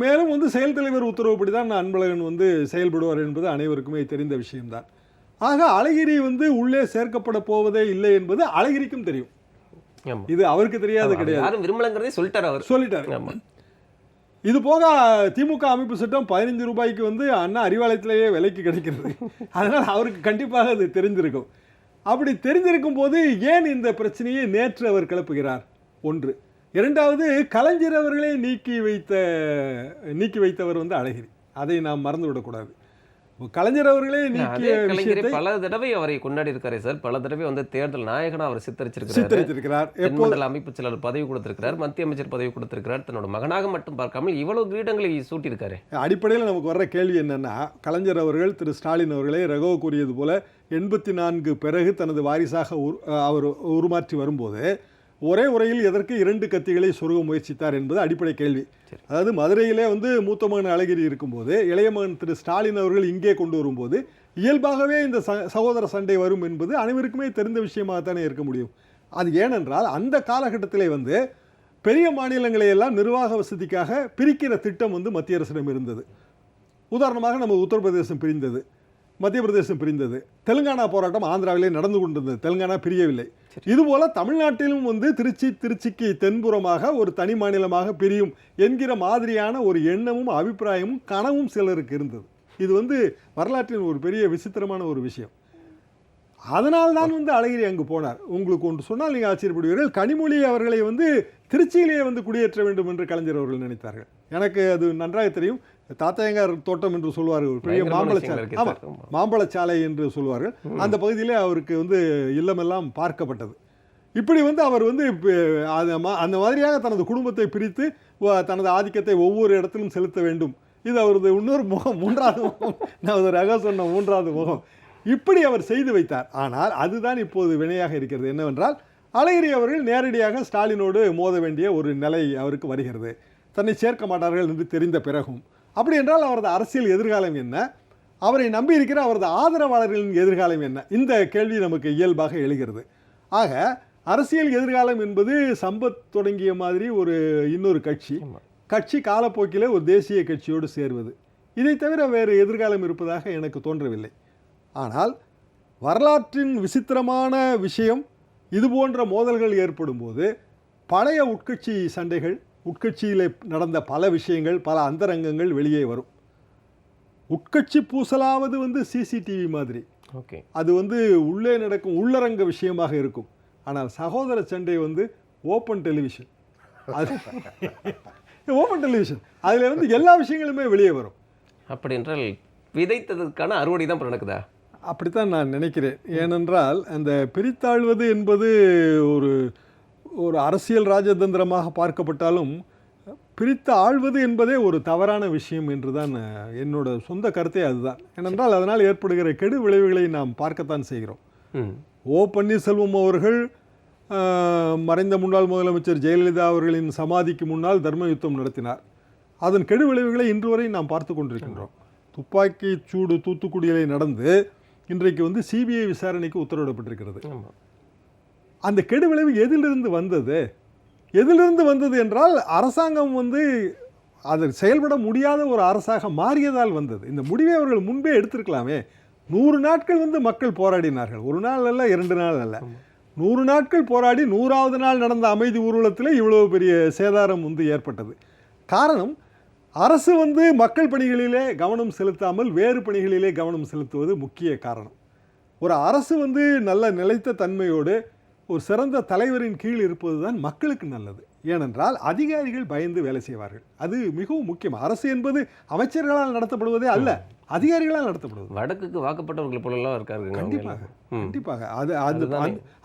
மேலும் செயல் தலைவர் உத்தரவுப்படி தான் அன்பழகன் செயல்படுவார் என்பது அனைவருக்குமே தெரிந்த விஷயம்தான். ஆக அழகிரி உள்ளே சேர்க்கப்பட போவதே இல்லை என்பது அழகிரிக்கும் தெரியும். இது அவருக்கு தெரியாது கிடையாது. யாரும் விரும்பலங்கிறதே சொல்லிட்டாரு. இது போக திமுக அமைப்பு சட்டம் 15 ரூபாய்க்கு அண்ணா அறிவாலயத்திலேயே விலைக்கு கிடைக்கிறது. அதனால் அவருக்கு கண்டிப்பாக அது தெரிஞ்சிருக்கும். அப்படி தெரிஞ்சிருக்கும் போது ஏன் இந்த பிரச்சனையை நேற்று அவர் கிளப்புகிறார்? ஒன்று. இரண்டாவது, கலைஞர் அவர்களே நீக்கி வைத்தவர் அழகிரி. அதை நாம் மறந்து விடக்கூடாது. கலைஞர் அவர்களே நீக்கிய பல தடவை அவரை கொண்டாடி இருக்காரு சார். பல தடவை தேர்தல் நாயகனா அவர் சித்தரிச்சிருக்கிறார். தென்மண்டல அமைப்பு செயலர் பதவி கொடுத்திருக்கிறார், மத்திய அமைச்சர் பதவி கொடுத்திருக்கிறார். தன்னோட மகனாக மட்டும் பார்க்காமல் இவ்வளவு கிரீடங்களை சூட்டியிருக்காரு. அடிப்படையில் நமக்கு வர்ற கேள்வி என்னன்னா, கலைஞர் அவர்கள் திரு ஸ்டாலின் அவர்களே ரகோ கூறியது போல 84 பிறகு தனது வாரிசாக அவர் உருமாற்றி வரும்போது ஒரே உரையில் எதற்கு 2 கத்திகளை சொருக முயற்சித்தார் என்பது அடிப்படை கேள்வி. அதாவது மதுரையிலே மூத்த மகன் அழகிரி இருக்கும்போது இளைய மகன் திரு ஸ்டாலின் அவர்கள் இங்கே கொண்டு வரும்போது இயல்பாகவே இந்த சகோதர சண்டை வரும் என்பது அனைவருக்குமே தெரிந்த விஷயமாகத்தானே இருக்க முடியும். அது ஏனென்றால் அந்த காலகட்டத்திலே பெரிய மாநிலங்களை எல்லாம் நிர்வாக வசதிக்காக பிரிக்கிற திட்டம் வந்து மத்திய அரசிடம் இருந்தது. உதாரணமாக நம்ம உத்தரப்பிரதேசம் பிரிந்தது, மத்திய பிரதேசம் பிரிந்தது, தெலுங்கானா போராட்டம் ஆந்திராவிலே நடந்து கொண்டிருந்தது, தெலுங்கானா பிரியவில்லை. இதுபோல தமிழ்நாட்டிலும் வந்து திருச்சிக்கு தென்புறமாக ஒரு தனி மாநிலமாக பிரியும் என்கிற மாதிரியான ஒரு எண்ணமும் அபிப்பிராயமும் கனவும் சிலருக்கு இருந்தது. இது வந்து வரலாற்றின் ஒரு பெரிய விசித்திரமான ஒரு விஷயம். அதனால்தான் வந்து அழகிரி அங்கு போனார். உங்களுக்கு ஒன்று சொன்னால் நீங்கள் ஆச்சரியப்படுவீர்கள், கனிமொழி அவர்களை வந்து திருச்சியிலேயே வந்து குடியேற்ற வேண்டும் என்று கலைஞர் அவர்கள் நினைத்தார்கள். எனக்கு அது நன்றாக தெரியும். தாத்தையங்கார் தோட்டம் என்று சொல்வார்கள், பெரிய மாம்பழச்சாலை, ஆமாம் மாம்பழச்சாலை என்று சொல்வார்கள். அந்த பகுதியிலே அவருக்கு வந்து இல்லமெல்லாம் பார்க்கப்பட்டது. இப்படி வந்து அவர் வந்து அந்த மாதிரியாக தனது குடும்பத்தை பிரித்து தனது ஆதிக்கத்தை ஒவ்வொரு இடத்திலும் செலுத்த வேண்டும். இது அவரது இன்னொரு முகம், மூன்றாவது முகம். நான் ஒரு ரக சொன்ன மூன்றாவது முகம். இப்படி அவர் செய்து வைத்தார். ஆனால் அதுதான் இப்போது வினையாக இருக்கிறது. என்னவென்றால் அழகிரி அவர்கள் நேரடியாக ஸ்டாலினோடு மோத வேண்டிய ஒரு நிலை அவருக்கு வருகிறது, தன்னை சேர்க்க மாட்டார்கள் என்று தெரிந்த பிறகும். அப்படி என்றால் அவரது அரசியல் எதிர்காலம் என்ன, அவரை நம்பி இருக்கிற அவரது ஆதரவாளர்களின் எதிர்காலம் என்ன, இந்த கேள்வி நமக்கு இயல்பாக எழுகிறது. ஆக அரசியல் எதிர்காலம் என்பது சம்பத் தொடங்கிய மாதிரி ஒரு இன்னொரு கட்சி காலப்போக்கிலே ஒரு தேசிய கட்சியோடு சேருவது, இதை தவிர வேறு எதிர்காலம் இருப்பதாக எனக்கு தோன்றவில்லை. ஆனால் வரலாற்றின் விசித்திரமான விஷயம், இது போன்ற மோதல்கள் ஏற்படும் போது பழைய உட்கட்சி சண்டைகள், உட்கட்சியில் நடந்த பல விஷயங்கள், பல அந்தரங்கங்கள் வெளியே வரும். உட்கட்சி பூசலாவது வந்து சிசிடிவி மாதிரி, அது வந்து உள்ளே நடக்கும் உள்ளரங்க விஷயமாக இருக்கும். ஆனால் சகோதர சண்டை வந்து ஓப்பன் டெலிவிஷன், அது ஓப்பன் டெலிவிஷன், அதில் வந்து எல்லா விஷயங்களுமே வெளியே வரும். அப்படி என்றால் விதைத்ததற்கான அறுவடை தான் நடக்குதா? அப்படித்தான் நான் நினைக்கிறேன். ஏனென்றால் அந்த பிரித்தாழ்வது என்பது ஒரு அரசியல் ராஜதந்திரமாக பார்க்கப்பட்டாலும் பிரித்து ஆள்வது என்பதே ஒரு தவறான விஷயம் என்று தான் என்னோட சொந்த கருத்தே அதுதான். ஏனென்றால் அதனால் ஏற்படுகிற கெடு விளைவுகளை நாம் பார்க்கத்தான் செய்கிறோம். ஓ பன்னீர்செல்வம் அவர்கள் மறைந்த முன்னாள் முதலமைச்சர் ஜெயலலிதா அவர்களின் சமாதிக்கு முன்னால் தர்ம யுத்தம் நடத்தினார். அதன் கெடு விளைவுகளை இன்று வரை நாம் பார்த்து கொண்டிருக்கின்றோம். துப்பாக்கி சூடு தூத்துக்குடியிலே நடந்து இன்றைக்கு வந்து சிபிஐ விசாரணைக்கு உத்தரவிடப்பட்டிருக்கிறது. அந்த கெடு விளைவு எதிலிருந்து வந்தது என்றால் அரசாங்கம் வந்து அது செயல்பட முடியாத ஒரு அரசாக மாறியதால் வந்தது. இந்த முடிவை அவர்கள் முன்பே எடுத்திருக்கலாமே. 100 நாட்கள் வந்து மக்கள் போராடினார்கள், ஒரு நாள் அல்ல, 2 நாள் அல்ல, 100 நாட்கள் போராடி 100வது நாள் நடந்த அமைதி ஊர்வலத்தில் இவ்வளவு பெரிய சேதாரம் வந்து ஏற்பட்டது. காரணம், அரசு வந்து மக்கள் பணிகளிலே கவனம் செலுத்தாமல் வேறு பணிகளிலே கவனம் செலுத்துவது முக்கிய காரணம். ஒரு அரசு வந்து நல்ல நிலைத்த தன்மையோடு ஒரு சிறந்த தலைவரின் கீழ் இருப்பது தான் மக்களுக்கு நல்லது. ஏனென்றால் அதிகாரிகள் பயந்து வேலை செய்வார்கள், அது மிகவும் முக்கியம். அரசு என்பது அமைச்சர்களால் நடத்தப்படுவதே அல்ல, அதிகாரிகளால் நடத்தப்படுவது. வடக்குக்கு வாக்கப்பட்டவர்கள் போலலாம் இருக்காரு. கண்டிப்பாக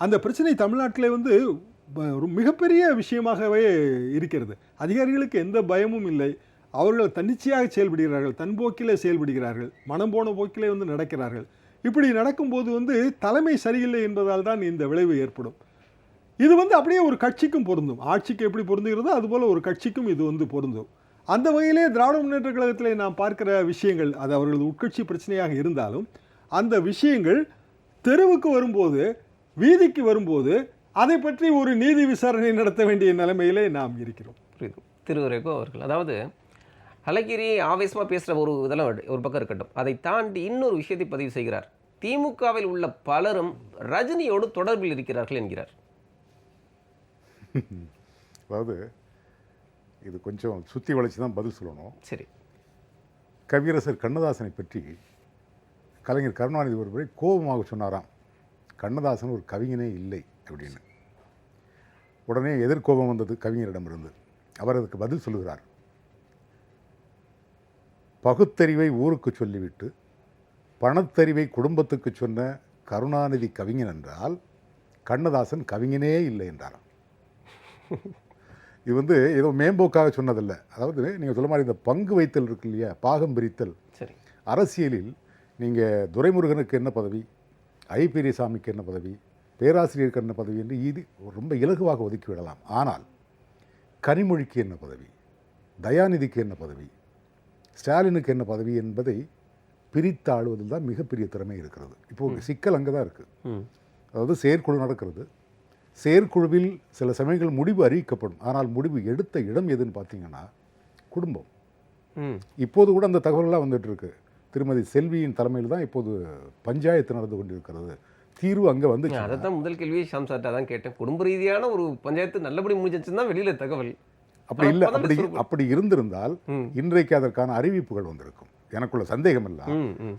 அந்த பிரச்சனை தமிழ்நாட்டிலே வந்து ஒரு மிகப்பெரிய விஷயமாகவே இருக்கிறது. அதிகாரிகளுக்கு எந்த பயமும் இல்லை, அவர்கள் தன்னிச்சையாக செயல்படுகிறார்கள், தன் போக்கிலே செயல்படுகிறார்கள், மனம் போன போக்கிலே வந்து நடக்கிறார்கள். இப்படி நடக்கும்போது வந்து தலைமை சரியில்லை என்பதால் தான் இந்த விளைவு ஏற்படும். இது வந்து அப்படியே ஒரு கட்சிக்கும் பொருந்தும், ஆட்சிக்கு எப்படி பொருந்துகிறதோ அதுபோல் ஒரு கட்சிக்கும் இது வந்து பொருந்தும். அந்த வகையிலே திராவிட முன்னேற்ற கழகத்தில் நாம் பார்க்கிற விஷயங்கள், அது அவர்களது உட்கட்சி பிரச்சனையாக இருந்தாலும் அந்த விஷயங்கள் தெருவுக்கு வரும்போது, வீதிக்கு வரும்போது அதை பற்றி ஒரு நீதி விசாரணை நடத்த வேண்டிய நிலைமையிலே நாம் இருக்கிறோம். திருவரைக்கோ அவர்கள், அதாவது அழகிரி ஆவேசமாக பேசுகிற ஒரு இதெல்லாம் ஒரு பக்கம் இருக்கட்டும், அதை தாண்டி இன்னொரு விஷயத்தை பதிவு செய்கிறார். திமுகவில் உள்ள பலரும் ரஜினியோடு தொடர்பில் இருக்கிறார்கள் என்கிறார். அதாவது இது கொஞ்சம் சுற்றி வளைச்சி தான் பதில் சொல்லணும். சரி. கவியரசர் கண்ணதாசனை பற்றி கலைஞர் கருணாநிதி ஒரு முறை கோபமாக சொன்னாராம், கண்ணதாசன் ஒரு கவிஞனே இல்லை அப்படின்னு. உடனே எதிர்கோபம் வந்தது கவிஞரிடமிருந்து. அவர் அதுக்கு பதில் சொல்லுகிறார், பகுத்தறிவை ஊருக்கு சொல்லிவிட்டு பணத்தறிவை குடும்பத்துக்கு சொன்ன கருணாநிதி கவிஞன் என்றால் கண்ணதாசன் கவிஞனே இல்லை என்றாராம். இது வந்து ஏதோ மேம்போக்காக சொன்னதில்லை. அதாவது நீங்கள் சொல்ல மாதிரி இந்த பங்கு வைத்தல் இருக்கு இல்லையா, பாகம் பிரித்தல். சரி. அரசியலில் நீங்கள் துரைமுருகனுக்கு என்ன பதவி, ஐ பெரியசாமிக்கு என்ன பதவி, பேராசிரியருக்கு என்ன பதவி என்று இது ரொம்ப இலகுவாக ஒதுக்கி விடலாம். ஆனால் கனிமொழிக்கு என்ன பதவி, தயாநிதிக்கு என்ன பதவி, ஸ்டாலினுக்கு என்ன பதவி என்பதை பிரித்து ஆளுவதில் தான் மிகப்பெரிய திறமை இருக்கிறது. இப்போது சிக்கல் அங்கே தான் இருக்குது. அதாவது செயற்குழு நடக்கிறது, செயற்குழுவில் சில சமயங்கள் முடிவு அறிவிக்கப்படும். ஆனால் முடிவு எடுத்த இடம் எதுன்னு பார்த்தீங்கன்னா குடும்பம். இப்போது கூட அந்த தகவல்லாம் வந்துட்டு இருக்கு. திருமதி செல்வியின் தலைமையில் தான் இப்போது பஞ்சாயத்து நடந்து கொண்டிருக்கிறது. தீர்வு அங்கே வந்து அதை தான் முதல் கேள்வியை ஷாம் சார்ட்டா தான் கேட்டேன். குடும்ப ரீதியான ஒரு பஞ்சாயத்து நல்லபடி முடிஞ்சிச்சுன்னு தான் வெளியில தகவல். அப்படி இல்லை. அப்படி இருந்திருந்தால் இன்றைக்கு அதற்கான அறிவிப்புகள் வந்திருக்கும். எனக்குள்ள சந்தேகம் இல்லை.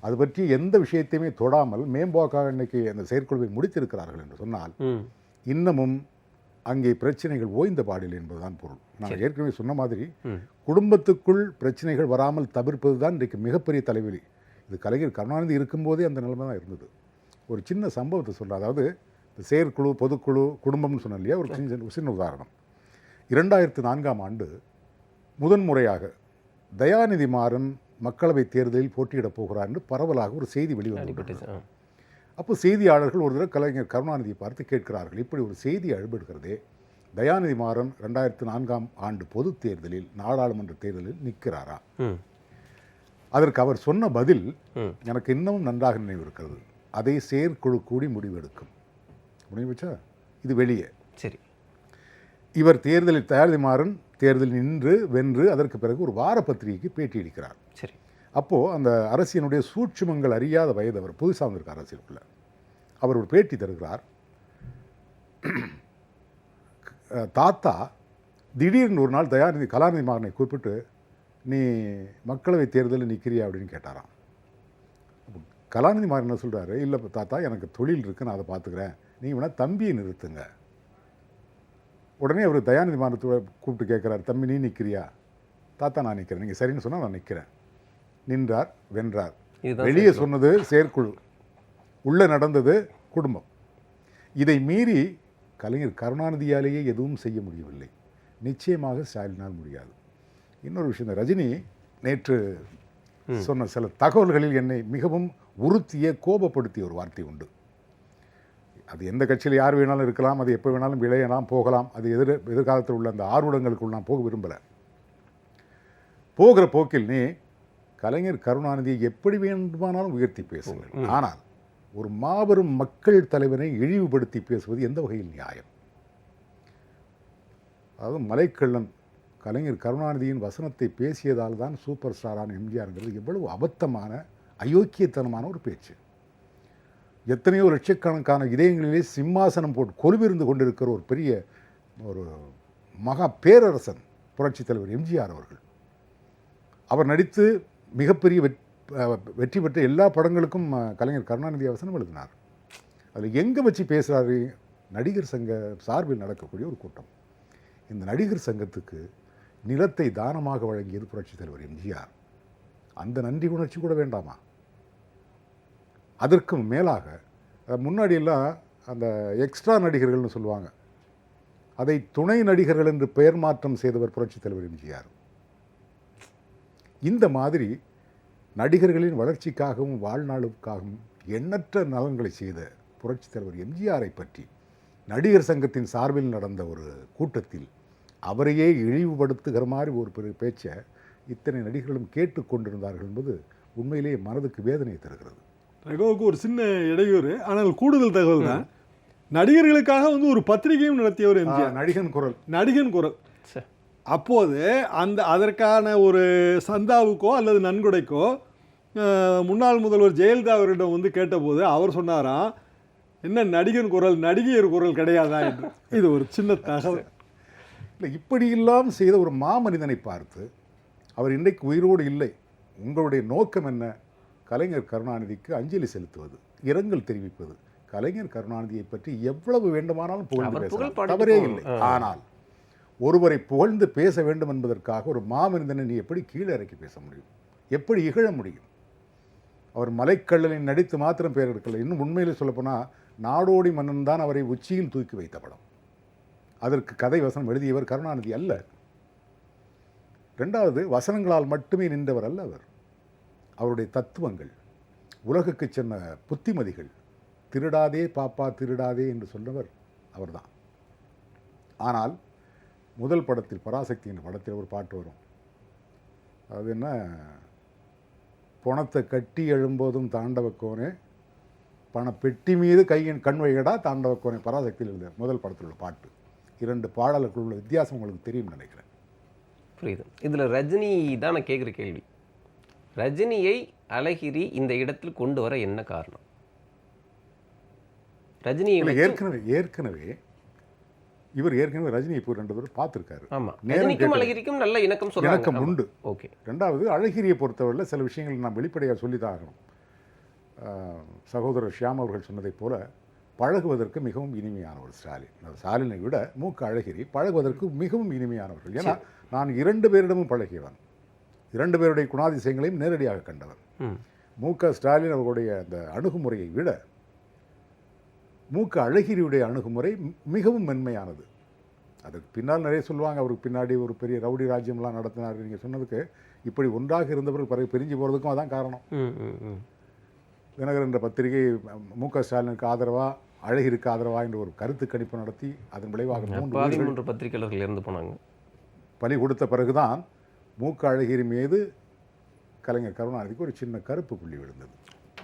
அது பற்றி எந்த விஷயத்தையுமே தொடாமல் மேம்போக்காக இன்னைக்கு அந்த செயற்குழுவை முடித்திருக்கிறார்கள் என்று சொன்னால் இன்னமும் அங்கே பிரச்சனைகள் ஓய்ந்த பாடில்லை என்பதுதான் பொருள். நான் ஏற்கனவே சொன்ன மாதிரி குடும்பத்துக்குள் பிரச்சனைகள் வராமல் தவிர்ப்பது தான் இன்றைக்கு மிகப்பெரிய தலைவலி. இது கலைஞர் கருணாநிதி இருக்கும்போதே அந்த நிலைமை தான் இருந்தது. ஒரு சின்ன சம்பவத்தை சொல்கிறேன். அதாவது இந்த செயற்குழு, பொதுக்குழு, குடும்பம்னு சொன்ன இல்லையா, ஒரு சின்ன உதாரணம். 2004ஆம் ஆண்டு முதன்முறையாக தயாநிதி மாறன் மக்களவைத் தேர்தலில் போட்டியிடப் போகிறார் என்று பரவலாக ஒரு செய்தி வெளிவந்து, அப்போ செய்தியாளர்கள் ஒரு தடவை கலைஞர் கருணாநிதியை பார்த்து கேட்கிறார்கள், இப்படி ஒரு செய்தி அழுபடுகிறதே, தயாநிதி மாறன் 2004ஆம் ஆண்டு பொது தேர்தலில் நாடாளுமன்ற தேர்தலில் நிற்கிறாரா? அதற்கு அவர் சொன்ன பதில் எனக்கு இன்னமும் நன்றாக நினைவு இருக்கிறது. அதை செயற்குழு கூடி முடிவெடுக்கும். முடிவுச்சா இது வெளியே. சரி, இவர் தேர்தலில் தயாநிதி மாறன் தேர்தலில் நின்று வென்று அதற்கு பிறகு ஒரு வார பத்திரிகைக்கு பேட்டியளிக்கிறார். சரி, அப்போது அந்த அரசியனுடைய சூட்சுமங்கள் அறியாத வயது, அவர் புதுசாக வந்திருக்கார் அரசியலுக்குள்ள. அவர் ஒரு பேட்டி தருகிறார். தாத்தா திடீர்னு ஒரு நாள் கலாநிதி மாறனை கூப்பிட்டு, நீ மக்களவை தேர்தலில் நிற்கிறியா அப்படின்னு கேட்டாராம். கலாநிதி மாறன் என்ன சொல்கிறாரு, இல்லை தாத்தா எனக்கு தொழில் இருக்குது, நான் அதை பார்த்துக்கிறேன், நீங்கள் வேணால் தம்பியை நிறுத்துங்க. உடனே அவர் தயாநிதி மாறனை கூப்பிட்டு கேட்குறாரு, தம்பி நீ நிற்கிறியா? தாத்தா நான் நிற்கிறேன், நீங்கள் சரின்னு சொன்னால் நான் நிற்கிறேன். நின்றார், வென்றார். வெளியே சொன்னது செயற்குழு, உள்ளே நடந்தது குடும்பம். இதை மீறி கலைஞர் கருணாநிதியாலேயே எதுவும் செய்ய முடியவில்லை. நிச்சயமாக ஸ்டாலினால் முடியாது. இன்னொரு விஷயம், ரஜினி நேற்று சொன்ன சில தகவல்களில் என்னை மிகவும் உறுத்திய, கோபப்படுத்திய ஒரு வார்த்தை உண்டு. அது எந்த கட்சியில் யார் வேணாலும் இருக்கலாம், அது எப்போ வேணாலும் விளையலாம், போகலாம். அது எதிர்காலத்தில் உள்ள அந்த ஆர்வலங்களுக்குள் நான் போக விரும்பலை. போகிற போக்கில் நீ கலைஞர் கருணாநிதியை எப்படி வேண்டுமானாலும் உயர்த்தி பேசுங்கள், ஆனால் ஒரு மாபெரும் மக்கள் தலைவரை இழிவுபடுத்தி பேசுவது எந்த வகையில் நியாயம்? அதாவது மலைக்கள்ளன் கலைஞர் கருணாநிதியின் வசனத்தை பேசியதால் தான் சூப்பர் ஸ்டாரான எம்ஜிஆர்ங்கிறது எவ்வளவு அபத்தமான, அயோக்கியத்தனமான ஒரு பேச்சு. எத்தனையோ லட்சக்கணக்கான இதயங்களிலே சிம்மாசனம் போட்டு கொலுவிருந்து கொண்டிருக்கிற ஒரு பெரிய ஒரு மகா பேரரசன் புரட்சித் தலைவர் எம்ஜிஆர் அவர்கள். அவர் நடித்து மிகப்பெரிய வெற்றி பெற்ற எல்லா படங்களுக்கும் கலைஞர் கருணாநிதி வசனம் எழுதினார். அதில் எங்கே வச்சு பேசுகிறாரு? நடிகர் சங்க சார்பில் நடக்கக்கூடிய ஒரு கூட்டம். இந்த நடிகர் சங்கத்துக்கு நிலத்தை தானமாக வழங்கியது புரட்சித் தலைவர் எம்ஜிஆர். அந்த நன்றி உணர்ச்சி கூட வேண்டாமா? அதற்கும் மேலாக முன்னாடியெல்லாம் அந்த எக்ஸ்ட்ரா நடிகர்கள்னு சொல்லுவாங்க, அதை துணை நடிகர்கள் என்று பெயர் மாற்றம் செய்தவர் புரட்சித் தலைவர் எம்ஜிஆர். இந்த மாதிரி நடிகர்களின் வளர்ச்சிக்காகவும் வாழ்நாளுக்காகவும் எண்ணற்ற நலன்களை செய்த புரட்சித் தலைவர் எம்ஜிஆரை பற்றி நடிகர் சங்கத்தின் சார்பில் நடந்த ஒரு கூட்டத்தில் அவரையே இழிவுபடுத்துகிற மாதிரி ஒரு பெரிய பேச்சை இத்தனை நடிகர்களும் கேட்டுக்கொண்டிருந்தார்கள் என்பது உண்மையிலேயே மனதுக்கு வேதனை தருகிறது. ரகுவுக்கு ஒரு சின்ன இடையூறு, ஆனால் கூடுதல் தகவல் தான். நடிகர்களுக்காக ஒரு பத்திரிகையும் நடத்தியவர் எம்ஜிஆர். நடிகன் குரல். அப்போது அதற்கான ஒரு சந்தாவுக்கோ அல்லது நன்கொடைக்கோ முன்னாள் முதல்வர் ஜெயலலிதா அவரிடம் கேட்டபோது அவர் சொன்னாராம், என்ன நடிகன் குரல், நடிகையர் குரல் கிடையாதா என்று. இது ஒரு சின்ன தகவல். இல்லை, இப்படியெல்லாம் செய்த ஒரு மாமனிதனை பார்த்து அவர் இன்றைக்கு உயிரோடு இல்லை. உங்களுடைய நோக்கம் என்ன? கலைஞர் கருணாநிதிக்கு அஞ்சலி செலுத்துவது, இரங்கல் தெரிவிப்பது. கலைஞர் கருணாநிதியை பற்றி எவ்வளவு வேண்டுமானாலும் புகழ்ந்து பேசலாம், தவறே இல்லை. ஆனால் ஒருவரை புகழ்ந்து பேச வேண்டும் என்பதற்காக ஒரு மாமனிதனை நீ எப்படி கீழே இறக்கி பேச முடியும்? எப்படி இகழ முடியும்? அவர் மலைக்கள்ளனில் நடித்து மாத்திரம் பேர் எடுக்கல. இன்னும் உண்மையிலே சொல்லப்போனால் நாடோடி மன்னன் தான் அவரை உச்சியில் தூக்கி வைத்த படம். அதற்கு கதை வசனம் எழுதியவர் கருணாநிதி அல்ல. ரெண்டாவது, வசனங்களால் மட்டுமே நின்றவர் அல்ல அவர். அவருடைய தத்துவங்கள், உலகுக்கு சொன்ன புத்திமதிகள், திருடாதே பாப்பா திருடாதே என்று சொன்னவர் அவர்தான். ஆனால் முதல் படத்தில், பராசக்தி என்ற படத்தில் ஒரு பாட்டு வரும். அது என்ன, பொணத்தை கட்டி எழும்போதும் தாண்டவக்கோனே, பெட்டி மீது கண் வைகடா தாண்டவ கோனை பராசக்தியில் உள்ள முதல் படத்தில் உள்ள பாட்டு. 2 பாடலுக்குள் உள்ள வித்தியாசம் உங்களுக்கு தெரியும் நினைக்கிறேன். புரியுது. இதில் ரஜினி தான் நான் கேட்குற கேள்வி. ரஜினியை அழகிரி இந்த இடத்தில் கொண்டு வர என்ன காரணம்? ரஜினி ஏற்கனவே இவர் ரஜினி இப்போ 2 பேரும் பார்த்துருக்காரு. ஆமாம், ரஜினிக்கும் அழகிரிக்கும் நல்ல இணக்கம் உண்டு. ஓகே. 2வது அழகிரியை பொறுத்தவரையில் சில விஷயங்கள் நாம் வெளிப்படையாக சொல்லித்தான் ஆகணும். சகோதரர் ஷியாம் அவர்கள் சொன்னதைப் போல பழகுவதற்கு மிகவும் இனிமையானவர் ஸ்டாலின். ஸ்டாலினை விட அழகிரி பழகுவதற்கு மிகவும் இனிமையானவர்கள். ஏன்னா நான் 2 பேரிடமும் பழகியவன், 2 பேருடைய குணாதிசயங்களையும் நேரடியாக கண்டவன். ஸ்டாலின் அவர்களுடைய அந்த அணுகுமுறையை விட அழகிரியுடைய அணுகுமுறை மிகவும் மென்மையானது. அதுக்கு பின்னால் நிறைய சொல்லுவாங்க, அவருக்கு பின்னாடி ஒரு பெரிய ரவுடி ராஜ்யம்லாம் நடத்தினார். நீங்கள் சொன்னதுக்கு இப்படி ஒன்றாக இருந்தவர்கள் பிறகு பிரிஞ்சு போகிறதுக்கும் அதான் காரணம். தினகரன் என்ற பத்திரிகை ஸ்டாலினுக்கு ஆதரவா அழகிரிக்கு ஆதரவா என்ற ஒரு கருத்து கணிப்பு நடத்தி அதன் விளைவாக 3 பத்திரிகையாளர்கள் இருந்து போனாங்க. பலி கொடுத்த பிறகுதான் அழகிரி மீது கலைஞர் கருணாநிதிக்கு ஒரு சின்ன கருப்பு புள்ளி விழுந்தது.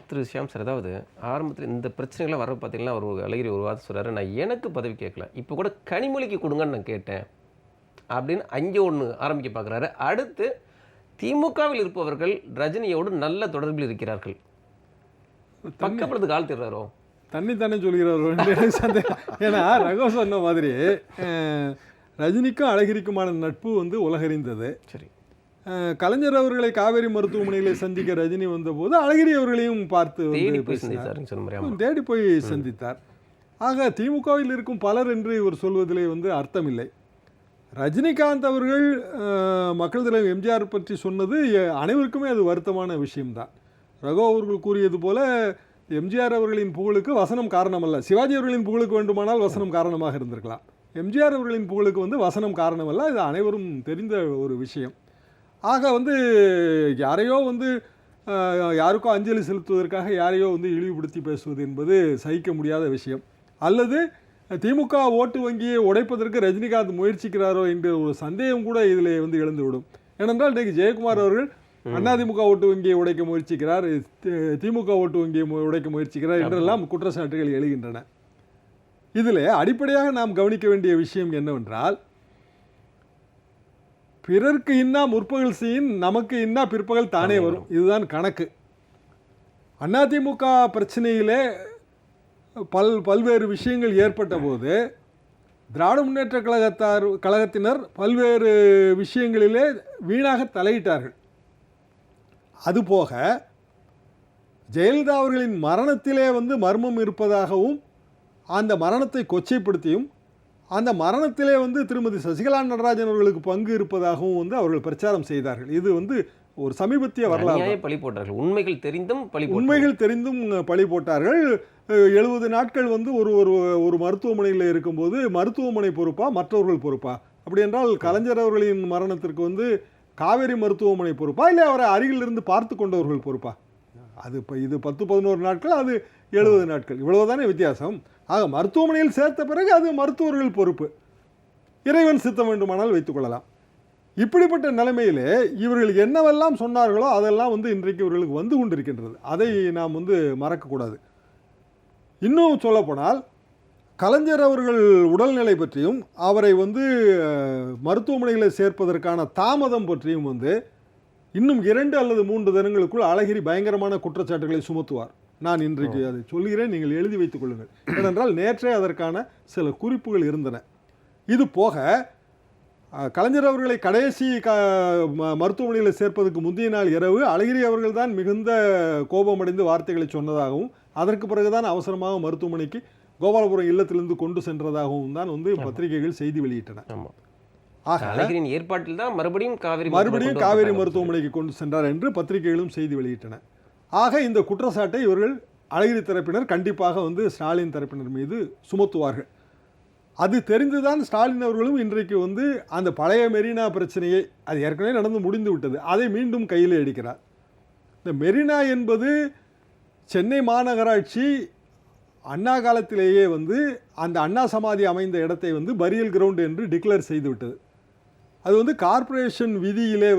திரு ஷியாம் சார், அதாவது ஆரம்பத்தில் இந்த பிரச்சனைகள்லாம் வர பார்த்தீங்கன்னா ஒரு அழகிரி ஒரு வார்த்தை சொல்கிறாரு, நான் எனக்கு பதவி கேட்கல, இப்போ கூட கனிமொழிக்கு கொடுங்கன்னு நான் கேட்டேன் அப்படின்னு அங்கே ஒன்று ஆரம்பிக்க பார்க்குறாரு. அடுத்து திமுகவில் இருப்பவர்கள் ரஜினியோடு நல்ல தொடர்பில் இருக்கிறார்கள், பக்கப்படுறதுக்கு ஆள் தர்றாரோ தானே சொல்கிறாரோ. ஏன்னா ரகோ சொன்ன மாதிரி ரஜினிக்கும் அழகிரிக்குமான நட்பு உலகறிந்தது. சரி, கலைஞர் அவர்களை காவேரி மருத்துவமனையில் சந்திக்க ரஜினி வந்தபோது அழகிரி அவர்களையும் பார்த்து தேடி போய் சந்தித்தார். ஆக திமுகவில் இருக்கும் பலர் என்று இவர் சொல்வதிலே அர்த்தமில்லை. ரஜினிகாந்த் அவர்கள் மக்கள் தலைவர் எம்ஜிஆர் பற்றி சொன்னது அனைவருக்குமே அது வருத்தமான விஷயம்தான். ரகோ அவர்கள் கூறியது போல எம்ஜிஆர் அவர்களின் புகழுக்கு வசனம் காரணமல்ல. சிவாஜி அவர்களின் புகழுக்கு வேண்டுமானால் வசனம் காரணமாக இருந்திருக்கலாம். எம்ஜிஆர் அவர்களின் புகழுக்கு வசனம் காரணமல்ல, இது அனைவரும் தெரிந்த ஒரு விஷயம். ஆக யாரையோ யாருக்கோ அஞ்சலி செலுத்துவதற்காக யாரையோ இழிவுபடுத்தி பேசுவது என்பது சகிக்க முடியாத விஷயம். அல்லது திமுக ஓட்டு வங்கியை உடைப்பதற்கு ரஜினிகாந்த் முயற்சிக்கிறாரோ என்ற ஒரு சந்தேகம் கூட இதில் எழுந்துவிடும். ஏனென்றால் இன்றைக்கு ஜெயக்குமார் அவர்கள் அதிமுக ஓட்டு வங்கியை உடைக்க முயற்சிக்கிறார், திமுக ஓட்டு வங்கியை உடைக்க முயற்சிக்கிறார் என்றெல்லாம் குற்றச்சாட்டுகள் எழுகின்றன. இதில் அடிப்படையாக நாம் கவனிக்க வேண்டிய விஷயம் என்னவென்றால், பிறர்க்கு இன்னா முற்பகல் செய்யின் நமக்கு இன்னா பிற்பகல் தானே வரும், இதுதான் கணக்கு. அதிமுக பிரச்சனையிலே பல்வேறு விஷயங்கள் ஏற்பட்ட போது திராவிட முன்னேற்ற கழகத்தினர் பல்வேறு விஷயங்களிலே வீணாக தலையிட்டார்கள். அதுபோக ஜெயலலிதா அவர்களின் மரணத்திலே மர்மம் இருப்பதாகவும் அந்த மரணத்தை கொச்சைப்படுத்தியும் அந்த மரணத்திலே திருமதி சசிகலா நடராஜன் அவர்களுக்கு பங்கு இருப்பதாகவும் அவர்கள் பிரச்சாரம் செய்தார்கள். இது ஒரு சமீபத்திய வரலாறு. பழி போட்டார்கள், உண்மைகள் தெரிந்தும் பழி போட்டார்கள். 70 நாட்கள் ஒரு மருத்துவமனையில் இருக்கும்போது மருத்துவமனை பொறுப்பா மற்றவர்கள் பொறுப்பா? அப்படி என்றால் கலைஞர் அவர்களின் மரணத்திற்கு காவேரி மருத்துவமனை பொறுப்பா, இல்லை அவரை அருகில் இருந்து பார்த்து கொண்டவர்கள் பொறுப்பா? அது இப்போ இது 10-11 நாட்கள், அது 70 நாட்கள், இவ்வளவுதானே வித்தியாசம். ஆக மருத்துவமனையில் சேர்த்த பிறகு அது மருத்துவர்கள் பொறுப்பு, இறைவன் சித்தம் வேண்டுமானால் வைத்துக்கொள்ளலாம். இப்படிப்பட்ட நிலைமையிலே இவர்கள் என்னவெல்லாம் சொன்னார்களோ அதெல்லாம் இன்றைக்கு இவர்களுக்கு கொண்டிருக்கின்றது. அதை நாம் மறக்கக்கூடாது. இன்னும் சொல்லப்போனால் கலைஞர் அவர்கள் உடல்நிலை பற்றியும் அவரை மருத்துவமனையில் சேர்ப்பதற்கான தாமதம் பற்றியும் இன்னும் 2 அல்லது 3 தினங்களுக்குள் அழகிரி பயங்கரமான குற்றச்சாட்டுகளை சுமத்துவார். நான் இன்றைக்கு அதை சொல்கிறேன், நீங்கள் எழுதி வைத்துக் கொள்ளுங்கள். ஏனென்றால் நேற்றே அதற்கான சில குறிப்புகள் இருந்தன. இது போக கலைஞர் அவர்களை கடைசி மருத்துவமனையில் சேர்ப்பதற்கு முந்தைய நாள் இரவு அழகிரி அவர்கள் தான் மிகுந்த கோபமடைந்து வார்த்தைகளை சொன்னதாகவும் அதற்கு பிறகுதான் அவசரமாக மருத்துவமனைக்கு கோபாலபுரம் இல்லத்திலிருந்து கொண்டு சென்றதாகவும் தான் பத்திரிகைகள் செய்தி வெளியிட்டன. ஏற்பாட்டில் தான் மறுபடியும் காவேரி மருத்துவமனைக்கு கொண்டு சென்றார் என்று பத்திரிகைகளும் செய்தி வெளியிட்டன. ஆக இந்த குற்றச்சாட்டை இவர்கள் அழகிரி தரப்பினர் கண்டிப்பாக ஸ்டாலின் தரப்பினர் மீது சுமத்துவார்கள். அது தெரிந்துதான் ஸ்டாலின் அவர்களும் இன்றைக்கு அந்த பழைய மெரினா பிரச்சனையை, அது ஏற்கனவே நடந்து முடிந்து விட்டது, அதை மீண்டும் கையில் எடுக்கிறார். இந்த மெரினா என்பது சென்னை மாநகராட்சி அண்ணா காலத்திலேயே அந்த அண்ணா சமாதி அமைந்த இடத்தை பரியல் கிரவுண்ட் என்று டிக்ளேர் செய்து விட்டது. அது கார்ப்பரேஷன் விதியிலே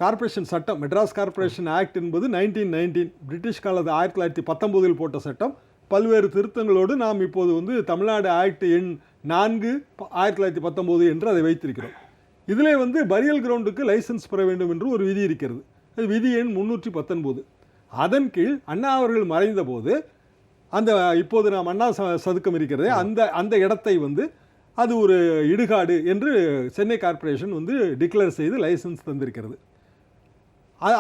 கார்ப்பரேஷன் சட்டம், மெட்ராஸ் கார்ப்பரேஷன் ஆக்ட் என்பது 1919 பிரிட்டிஷ் காலத்து 1919 போட்ட சட்டம். பல்வேறு திருத்தங்களோடு நாம் இப்போது வந்து தமிழ்நாடு ஆக்ட் எண் 4 1919 என்று அதை வைத்திருக்கிறோம். இதிலே வந்து பரியல் கிரவுண்டுக்கு லைசன்ஸ் பெற வேண்டும் என்று ஒரு விதி இருக்கிறது. அது விதி எண் 319. அதன் கீழ் அண்ணா அவர்கள் மறைந்த போது அந்த இப்போது நாம் அண்ணா சதுக்கம் இருக்கிறதே அந்த இடத்தை வந்து அது ஒரு இடுகாடு என்று சென்னை கார்ப்பரேஷன் வந்து டிக்ளேர் செய்து லைசன்ஸ் தந்திருக்கிறது.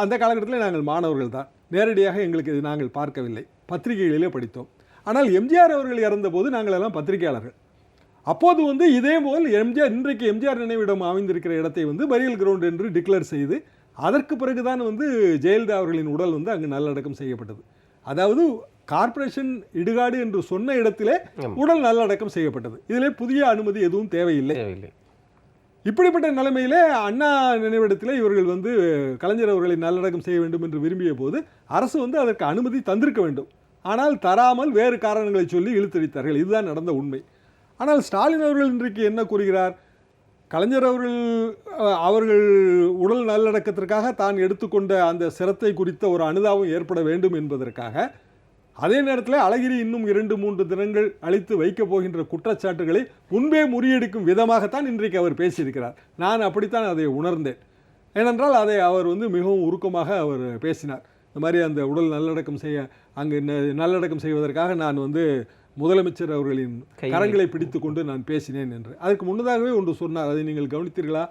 அந்த காலகட்டத்தில் நாங்கள் மாணவர்கள் தான், நேரடியாக எங்களுக்கு இது நாங்கள் பார்க்கவில்லை, பத்திரிகைகளிலே படித்தோம். ஆனால் எம்ஜிஆர் அவர்கள் இறந்தபோது நாங்கள் எல்லாம் பத்திரிகையாளர்கள். அப்போது வந்து இதே போல் இன்றைக்கு எம்ஜிஆர் நினைவிடம் அமைந்திருக்கிற இடத்தை வந்து பரியல் கிரவுண்ட் என்று டிக்ளேர் செய்து அதற்கு பிறகுதான் வந்து ஜெயலலிதா அவர்களின் உடல் வந்து அங்கு நல்லடக்கம் செய்யப்பட்டது. அதாவது கார்ப்பரேஷன் இடுகாடு என்று சொன்ன இடத்திலே உடல் நல்லடக்கம் செய்யப்பட்டது. இதிலே புதிய அனுமதி எதுவும் தேவையில்லை. இப்படிப்பட்ட நிலைமையிலே அண்ணா நினைவிடத்திலே இவர்கள் வந்து கலைஞர் அவர்களை நல்லடக்கம் செய்ய வேண்டும் என்று விரும்பிய போது அரசு வந்து அதற்கு அனுமதி தந்திருக்க வேண்டும். ஆனால் தராமல் வேறு காரணங்களை சொல்லி இழுத்தடித்தார்கள். இதுதான் நடந்த உண்மை. ஆனால் ஸ்டாலின் அவர்கள் இன்றைக்கு என்ன கூறுகிறார்? கலைஞர் அவர்கள் உடல் நல்லடக்கத்திற்காக தான் எடுத்துக்கொண்ட அந்த சிரத்தை குறித்த ஒரு அனுதாபம் ஏற்பட வேண்டும் என்பதற்காக அதே நேரத்தில் அழகிரி இன்னும் 2-3 தினங்கள் அளித்து வைக்கப் போகின்ற குற்றச்சாட்டுகளை முன்பே முறியடிக்கும் விதமாகத்தான் இன்றைக்கு அவர் பேசியிருக்கிறார். நான் அப்படித்தான் அதை உணர்ந்தேன். ஏனென்றால் அதை அவர் வந்து மிகவும் உருக்கமாக அவர் பேசினார். இந்த மாதிரி அந்த உடல் நல்லடக்கம் அங்கு நல்லடக்கம் செய்வதற்காக நான் வந்து முதலமைச்சர் அவர்களின் கரங்களை பிடித்து கொண்டு நான் பேசினேன் என்று. அதற்கு முன்னதாகவே ஒன்று சொன்னார். அதை நீங்கள் கவனித்தீர்களா?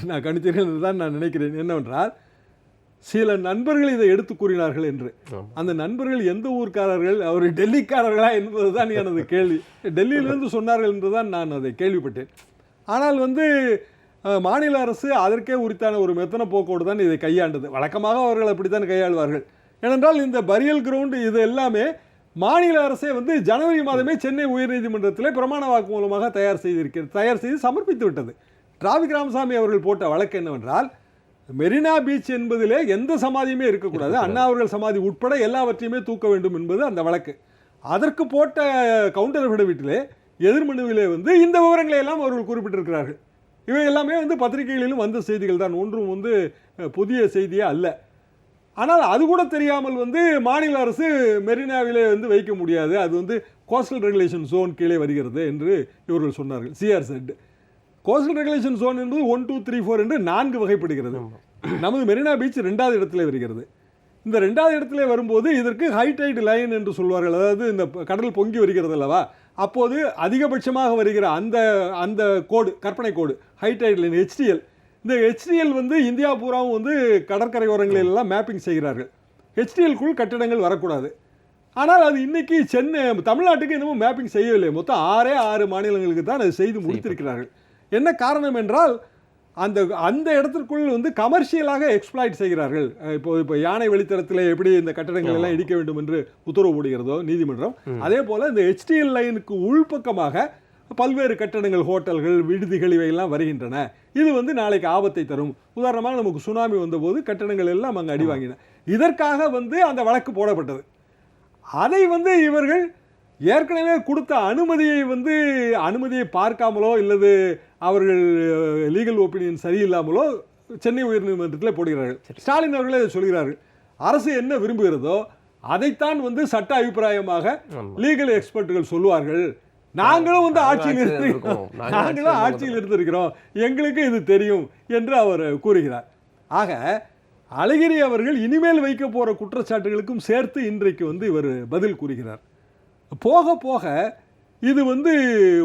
நான் கவனித்தீர்கள் என்று தான் நான் நினைக்கிறேன். என்னவென்றால், சில நண்பர்கள் இதை எடுத்து கூறினார்கள் என்று. அந்த நண்பர்கள் எந்த ஊர்க்காரர்கள், அவர் டெல்லிக்காரர்களா என்பதுதான் எனது கேள்வி. டெல்லியிலிருந்து சொன்னார்கள் என்றுதான் நான் அதை கேள்விப்பட்டேன். ஆனால் வந்து மாநில அரசு அதற்கே உரித்தான ஒரு மெத்தன போக்கோடு தான் இதை கையாண்டது. வழக்கமாக அவர்கள் அப்படித்தான் கையாள்வார்கள். ஏனென்றால் இந்த பரியல் கிரவுண்டு இது எல்லாமே மாநில அரசே வந்து ஜனவரி மாதமே சென்னை உயர்நீதிமன்றத்தில் பிரமாண வாக்கு மூலமாக தயார் செய்து சமர்ப்பித்து விட்டது. டிராபிக் ராமசாமி அவர்கள் போட்ட வழக்கு என்னவென்றால், மெரினா பீச் என்பதிலே எந்த சமாதியுமே இருக்கக்கூடாது, அண்ணா அவர்கள் சமாதி உட்பட எல்லாவற்றையுமே தூக்க வேண்டும் என்பது அந்த வழக்கு. அதற்கு போட்ட கவுண்டர் அஃபிடவிட்டிலே எதிர்மனுவிலே வந்து இந்த விவரங்களை எல்லாம் அவர்கள் குறிப்பிட்டிருக்கிறார்கள். இவை எல்லாமே வந்து பத்திரிகைகளிலும் வந்த செய்திகள் தான், ஒன்றும் வந்து புதிய செய்தியே அல்ல. ஆனால் அது கூட தெரியாமல் வந்து மாநில அரசு மெரினாவிலே வந்து வைக்க முடியாது, அது வந்து கோஸ்டல் ரெகுலேஷன் ஜோன் கீழே வருகிறது என்று இவர்கள் சொன்னார்கள். சிஆர்செட் கோஸ்டல் ரெகுலேஷன் ஜோன் என்பது 1, 2, 3, 4 என்று 4 வகைப்படுகிறது. நமது மெரினா பீச் 2வது இடத்துல வருகிறது. இந்த 2வது இடத்துல வரும்போது இதற்கு ஹைடைட் லைன் என்று சொல்வார்கள். அதாவது இந்த கடல் பொங்கி வருகிறது அல்லவா, அப்போது அதிகபட்சமாக வருகிற அந்த கோடு, கற்பனை கோடு, ஹைடைட் லைன், HTL. இந்த HTL வந்து இந்தியா பூராவும் வந்து கடற்கரை ஓரங்களில் எல்லாம் மேப்பிங் செய்கிறார்கள். HTLக்குள் கட்டிடங்கள் வரக்கூடாது. ஆனால் அது இன்னைக்கு தமிழ்நாட்டுக்கு இன்னமும் மேப்பிங் செய்யவில்லை. மொத்தம் 6 மாநிலங்களுக்கு தான் அது செய்து முடித்திருக்கிறார்கள். என்ன காரணம் என்றால், அந்த இடத்திற்குள் வந்து கமர்ஷியலாக எக்ஸ்ப்ளாய்ட் செய்கிறார்கள். இப்போ யானை வழித்தடத்தில் எப்படி இந்த கட்டடங்கள் எல்லாம் இடிக்க வேண்டும் என்று உத்தரவு போடுகிறதோ நீதிமன்றம், அதே போல் இந்த HTL லைனுக்கு உள்பக்கமாக பல்வேறு கட்டடங்கள், ஹோட்டல்கள், விடுதிகள் இவையெல்லாம் வருகின்றன. இது வந்து நாளைக்கு ஆபத்தை தரும். உதாரணமாக நமக்கு சுனாமி வந்தபோது கட்டடங்கள் எல்லாம் அங்கே அடி வாங்கின. இதற்காக வந்து அந்த வழக்கு போடப்பட்டது. அதை வந்து இவர்கள் ஏற்கனவே கொடுத்த அனுமதியை பார்க்காமலோ இல்லது அவர்கள் லீகல் ஒப்பீனியன் சரியில்லாமலோ சென்னை உயர்நீதிமன்றத்தில் போடுகிறார்கள். ஸ்டாலின் அவர்களே சொல்கிறார்கள், அரசு என்ன விரும்புகிறதோ அதைத்தான் வந்து சட்ட அபிப்பிராயமாக லீகல் எக்ஸ்பர்ட்டுகள் சொல்லுவார்கள். நாங்களும் வந்து ஆட்சியில் இருந்திருக்கிறோம், எங்களுக்கு இது தெரியும் என்று அவர் கூறுகிறார். ஆக அழகிரி அவர்கள் இனிமேல் வைக்க போகிற குற்றச்சாட்டுகளுக்கும் சேர்த்து இன்றைக்கு வந்து இவர் பதில் கூறுகிறார். போக போக இது வந்து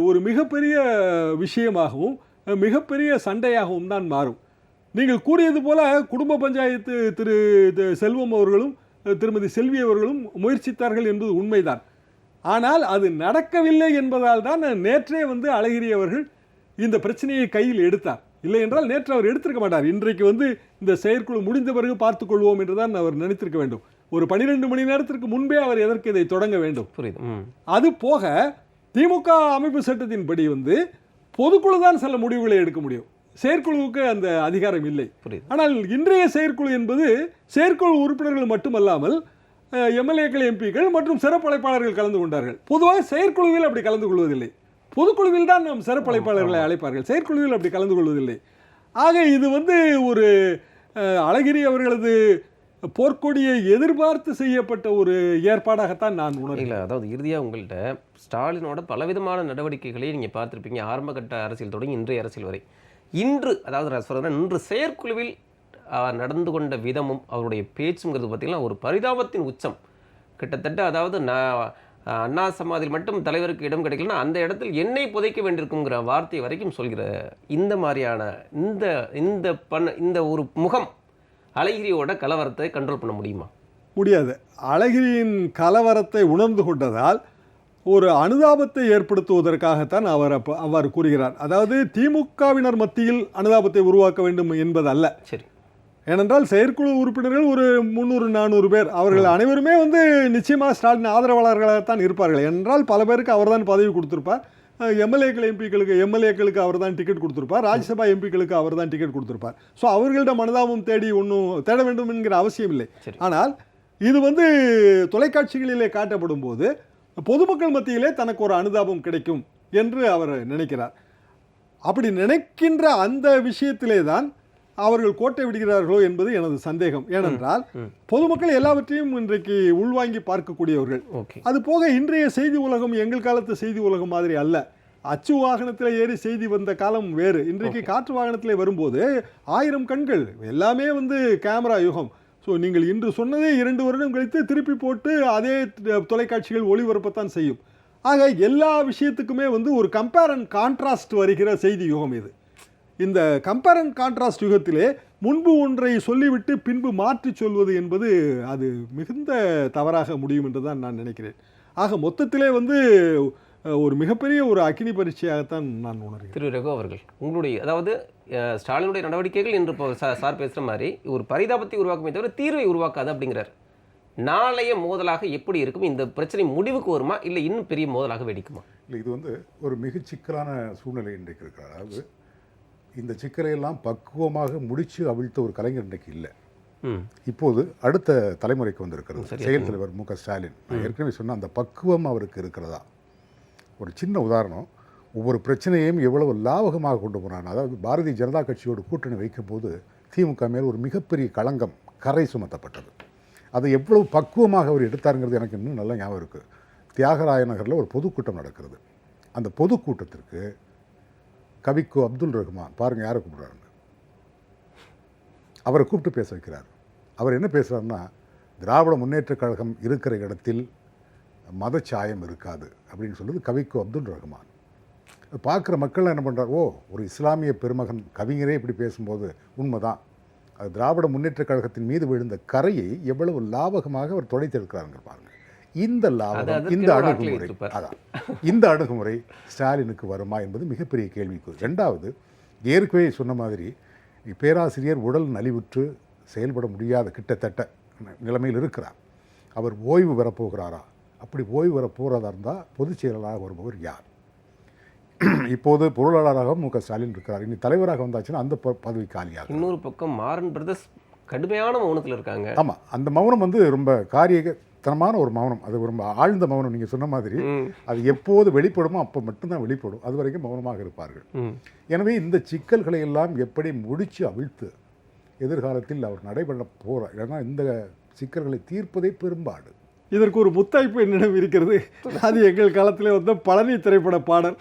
ஒரு மிகப்பெரிய விஷயமாகவும் மிகப்பெரிய சண்டையாகவும் தான் மாறும். நீங்கள் கூறியது போல குடும்ப பஞ்சாயத்து திரு செல்வம் அவர்களும் திருமதி செல்வி அவர்களும் முயற்சித்தார்கள் என்பது உண்மைதான். ஆனால் அது நடக்கவில்லை என்பதால் தான் நேற்றே வந்து அழகிரி அவர்கள் இந்த பிரச்சனையை கையில் எடுத்தார். இல்லை என்றால் நேற்று அவர் எடுத்திருக்க மாட்டார். இன்றைக்கு வந்து இந்த செயற்குழு முடிந்த பிறகு பார்த்துக்கொள்வோம் என்று தான் அவர் நினைத்திருக்க வேண்டும். ஒரு 12 மணி நேரத்திற்கு முன்பே அவர் எதற்கு இதை தொடங்க வேண்டும்? அது போக திமுக அமைப்பு சட்டத்தின்படி வந்து பொதுக்குழு தான் சில முடிவுகளை எடுக்க முடியும், செயற்குழுவுக்கு அந்த அதிகாரம் இல்லை. ஆனால் இன்றைய செயற்குழு என்பது செயற்குழு உறுப்பினர்கள் மட்டுமல்லாமல் எம்எல்ஏக்கள், எம்பிக்கள் மற்றும் சிறப்பு அழைப்பாளர்கள் கலந்து கொண்டார்கள். பொதுவாக செயற்குழுவில் அப்படி கலந்து கொள்வதில்லை. பொதுக்குழுவில் தான் நாம் சிறப்பு அழைப்பாளர்களை அழைப்பார்கள், செயற்குழுவில் அப்படி கலந்து கொள்வதில்லை. ஆக இது வந்து ஒரு அழகிரி அவர்களது போர்க்கொடியை எதிர்பார்த்து செய்யப்பட்ட ஒரு ஏற்பாடாகத்தான் நான் உணர்கிறேன். இல்லை, அதாவது இறுதியாக உங்கள்கிட்ட ஸ்டாலினோட பலவிதமான நடவடிக்கைகளை நீங்கள் பார்த்துருப்பீங்க, ஆரம்பகட்ட அரசியல் தொடங்கி இன்றைய அரசியல் வரை. இன்று, அதாவது நான் சொல்கிறேன், இன்று செயற்குழுவில் நடந்து கொண்ட விதமும் அவருடைய பேச்சுங்கிறது பார்த்திங்கன்னா ஒரு பரிதாபத்தின் உச்சம். கிட்டத்தட்ட அதாவது நான் அண்ணா சமாதியில் மட்டும் தலைவருக்கு இடம் கிடைக்கலன்னா அந்த இடத்தில் என்னை புதைக்க வேண்டியிருக்குங்கிற வார்த்தை வரைக்கும் சொல்கிற இந்த மாதிரியான இந்த ஒரு முகம் அழகிரியோட கலவரத்தை கண்ட்ரோல் பண்ண முடியுமா? முடியாது. அழகிரியின் கலவரத்தை உணர்ந்து கொண்டதால் ஒரு அனுதாபத்தை ஏற்படுத்துவதற்காகத்தான் அவர் அவ்வாறு கூறுகிறார். அதாவது திமுகவினர் மத்தியில் அனுதாபத்தை உருவாக்க வேண்டும் என்பது அல்ல. சரி. ஏனென்றால் செயற்குழு உறுப்பினர்கள் ஒரு 300-400 பேர், அவர்கள் அனைவருமே நிச்சயமாக ஸ்டாலின் ஆதரவாளர்களாகத்தான் இருப்பார்கள். என்றால் பல பேருக்கு அவர் தான் பதவி கொடுத்துருப்பார். எம்எல்ஏக்களுக்கு அவர் தான் டிக்கெட் கொடுத்துருப்பார். ராஜ்யசபா எம்பிக்களுக்கு அவர் தான் டிக்கெட் கொடுத்துருப்பார். ஸோ அவர்களிடம் அனுதாபம் தேட வேண்டும் என்கிற அவசியம் இல்லை. ஆனால் இது தொலைக்காட்சிகளிலே காட்டப்படும் போது பொதுமக்கள் மத்தியிலே தனக்கு ஒரு அனுதாபம் கிடைக்கும் என்று அவர் நினைக்கிறார். அப்படி நினைக்கின்ற அந்த விஷயத்திலே தான் அவர்கள் கோட்டை விடுகிறார்களோ என்பது எனது சந்தேகம். ஏனென்றால் பொதுமக்கள் எல்லாவற்றையும் இன்றைக்கு உள்வாங்கி பார்க்கக்கூடியவர்கள். அது போக இன்றைய செய்தி உலகம் எங்கள் காலத்து செய்தி உலகம் மாதிரி அல்ல. அச்சு வாகனத்தில் ஏறி செய்தி வந்த காலம் வேறு. இன்றைக்கு காற்று வாகனத்தில் வரும்போது 1000 கண்கள், எல்லாமே கேமரா யுகம். ஸோ நீங்கள் இன்று சொன்னதே 2 வருடம் கழித்து திருப்பி போட்டு அதே தொலைக்காட்சிகள் ஒளிபரப்பத்தான் செய்யும். ஆக எல்லா விஷயத்துக்குமே ஒரு கம்பேர் அண்ட் கான்ட்ராஸ்ட் வருகிற செய்தி யுகம் இது. இந்த கம்பேர் அண்ட் கான்ட்ராஸ்ட் யுகத்திலே முன்பு ஒன்றை சொல்லிவிட்டு பின்பு மாற்றி சொல்வது என்பது அது மிகுந்த தவறாக முடியும் என்று தான் நான் நினைக்கிறேன். ஆக மொத்தத்திலே ஒரு மிகப்பெரிய ஒரு அக்கினி பரீட்சையாகத்தான் நான் உணர்கிறேன். திரு ரகு அவர்கள், உங்களுடைய அதாவது ஸ்டாலினுடைய நடவடிக்கைகள் இன்று சார் பேசுகிற மாதிரி ஒரு பரிதாபத்தை உருவாக்குமே தவிர தீர்வை உருவாக்காது அப்படிங்கிறார். நாளைய மோதலாக எப்படி இருக்கும்? இந்த பிரச்சனை முடிவுக்கு வருமா, இல்லை இன்னும் பெரிய மோதலாக வெடிக்குமா? இல்லை, இது ஒரு மிக சிக்கலான சூழ்நிலை இன்றைக்கு இருக்கிறார். அதாவது இந்த சிக்கலையெல்லாம் பக்குவமாக முடித்து அவிழ்த்த ஒரு கலைஞர் இன்றைக்கு இல்லை. இப்போது அடுத்த தலைமுறைக்கு வந்திருக்கிறது செயல் தலைவர் மு க ஸ்டாலின். நான் ஏற்கனவே சொன்ன அந்த பக்குவம் அவருக்கு இருக்கிறதா? ஒரு சின்ன உதாரணம், ஒவ்வொரு பிரச்சனையையும் எவ்வளவு லாபகமாக கொண்டு போனான். அதாவது பாரதிய ஜனதா கட்சியோடு கூட்டணி வைக்கும் போது திமுக மேல் ஒரு மிகப்பெரிய களங்கம் கரை சுமத்தப்பட்டது. அதை எவ்வளவு பக்குவமாக அவர் எடுத்தாருங்கிறது எனக்கு இன்னும் நல்லா ஞாபகம் இருக்குது. தியாகராய நகரில் ஒரு பொதுக்கூட்டம் நடக்கிறது. அந்த பொதுக்கூட்டத்திற்கு கவிக்கோ அப்துல் ரஹ்மான், பாருங்கள் யாரை கூப்பிட்றாருங்க, அவரை கூப்பிட்டு பேச வைக்கிறார். அவர் என்ன பேசுகிறாருன்னா, திராவிட முன்னேற்றக் கழகம் இருக்கிற இடத்தில் மதச்சாயம் இருக்காது அப்படின்னு சொல்லுது கவிக்கோ அப்துல் ரஹ்மான். பார்க்குற மக்கள் என்ன பண்ணுறார், ஓ, ஒரு இஸ்லாமிய பெருமகன் கவிஞரே இப்படி பேசும்போது உண்மைதான், அது திராவிட முன்னேற்றக் கழகத்தின் மீது விழுந்த கரையை எவ்வளவு லாபகமாக அவர் துடைத்தெடுக்கிறாருங்க பாருங்கள். இந்த லாபகம், இந்த அணுகுமுறை ஸ்டாலினுக்கு வருமா என்பது மிகப்பெரிய கேள்விக்குறி. ரெண்டாவது, ஏற்கனவே சொன்ன மாதிரி பேராசிரியர் உடல் நலிவுற்று செயல்பட முடியாத கிட்டத்தட்ட நிலைமையில் இருக்கிறார். அவர் ஓய்வு பெறப்போகிறாரா? அப்படி ஓய்வு பெறப்போகிறதா இருந்தால் பொதுச் செயலாளராக வருபவர் யார்? இப்போது பொருளாளராக மு க ஸ்டாலின் இருக்கிறார். இனி தலைவராக வந்தாச்சுன்னா அந்த பதவி காலியாக. இன்னொரு பக்கம் மாறன் பிரதர்ஸ் கடுமையான மௌனத்தில் இருக்காங்க. ஆமாம், அந்த மௌனம் ரொம்ப காரியத்தனமான ஒரு மௌனம், அது ரொம்ப ஆழ்ந்த மௌனம். நீங்கள் சொன்ன மாதிரி அது எப்போது வெளிப்படுமோ அப்போ மட்டும்தான் வெளிப்படும், அது வரைக்கும் மௌனமாக இருப்பார்கள். எனவே இந்த சிக்கல்களை எல்லாம் எப்படி முடித்து அவிழ்த்து எதிர்காலத்தில் அவர் நடைபெற போகிறார். ஏன்னா இந்த சிக்கல்களை தீர்ப்பதே பெரும்பாடு. இதற்கு ஒரு முத்தாய்ப்பு என்னிடம் இருக்கிறது. அது எங்கள் காலத்திலே பழனி திரைப்பட பாடல்,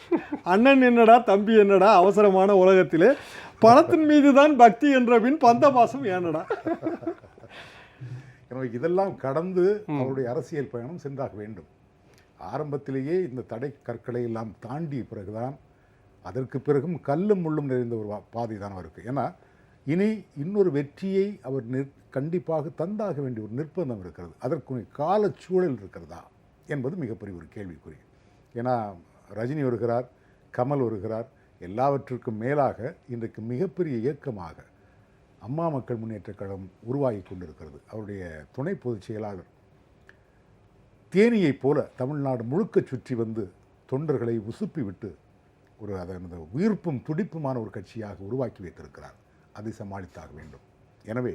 அண்ணன் என்னடா தம்பி என்னடா அவசரமான உலகத்திலே பணத்தின் மீது தான் பக்தி என்ற பின் பந்த பாசம் ஏனடா. எனவே இதெல்லாம் கடந்து அவருடைய அரசியல் பயணம் சென்றாக வேண்டும். ஆரம்பத்திலேயே இந்த தடை கற்களை எல்லாம் தாண்டிய பிறகுதான், அதற்கு பிறகும் கல்லும் முள்ளும் நிறைந்த ஒரு பாதை தான் அவருக்கு. ஏன்னா இனி இன்னொரு வெற்றியை அவர் கண்டிப்பாக தந்தாக வேண்டிய ஒரு நிர்பந்தம் இருக்கிறது. அதற்கு காலச்சூழல் இருக்கிறதா என்பது மிகப்பெரிய ஒரு கேள்விக்குறி. ஏன்னா ரஜினி வருகிறார், கமல் வருகிறார், எல்லாவற்றுக்கும் மேலாக இன்றைக்கு மிகப்பெரிய இயக்கமாக அம்மா மக்கள் முன்னேற்றக் கழகம் உருவாகி கொண்டிருக்கிறது. அவருடைய துணை பொதுச் செயலாளர் தேனியைப் போல தமிழ்நாடு முழுக்க சுற்றி தொண்டர்களை உசுப்பி விட்டு அதனது உயிர்ப்பும் துடிப்புமான ஒரு கட்சியாக உருவாக்கி வைத்திருக்கிறார். அதை சமாளித்தாக வேண்டும். எனவே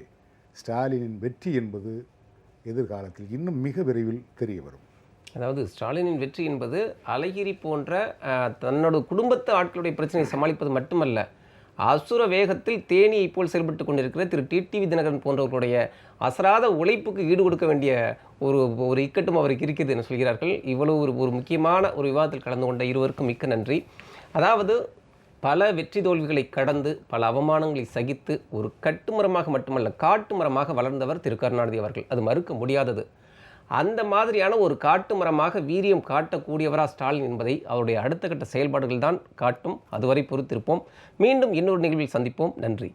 ஸ்டாலினின் வெற்றி என்பது எதிர்காலத்தில் இன்னும் மிக விரைவில் தெரிய வரும். அதாவது ஸ்டாலினின் வெற்றி என்பது அழகிரி போன்ற தன்னோட குடும்பத்து ஆட்களுடைய பிரச்சனையை சமாளிப்பது மட்டுமல்ல, அசுர வேகத்தில் தேனியை போல் செயல்பட்டு கொண்டிருக்கிற திரு டிடிவி தினகரன் போன்றவர்களுடைய அசராத உழைப்புக்கு ஈடு கொடுக்க வேண்டிய ஒரு இக்கட்டும் அவருக்கு இருக்கிறது என சொல்கிறார்கள். இவ்வளவு ஒரு முக்கியமான ஒரு விவாதத்தில் கலந்து கொண்ட இருவருக்கும் மிக்க நன்றி. அதாவது பல வெற்றி தோல்விகளை கடந்து பல அவமானங்களை சகித்து ஒரு கட்டுமரமாக மட்டுமல்ல காட்டு மரமாக வளர்ந்தவர் திரு கருணாநிதி அவர்கள். அது மறுக்க முடியாதது. அந்த மாதிரியான ஒரு காட்டு மரமாக வீரியம் காட்டக்கூடியவரா ஸ்டாலின் என்பதை அவருடைய அடுத்த கட்ட செயல்பாடுகள் தான் காட்டும். அதுவரை பொறுத்திருப்போம். மீண்டும் இன்னொரு நிகழ்வில் சந்திப்போம். நன்றி.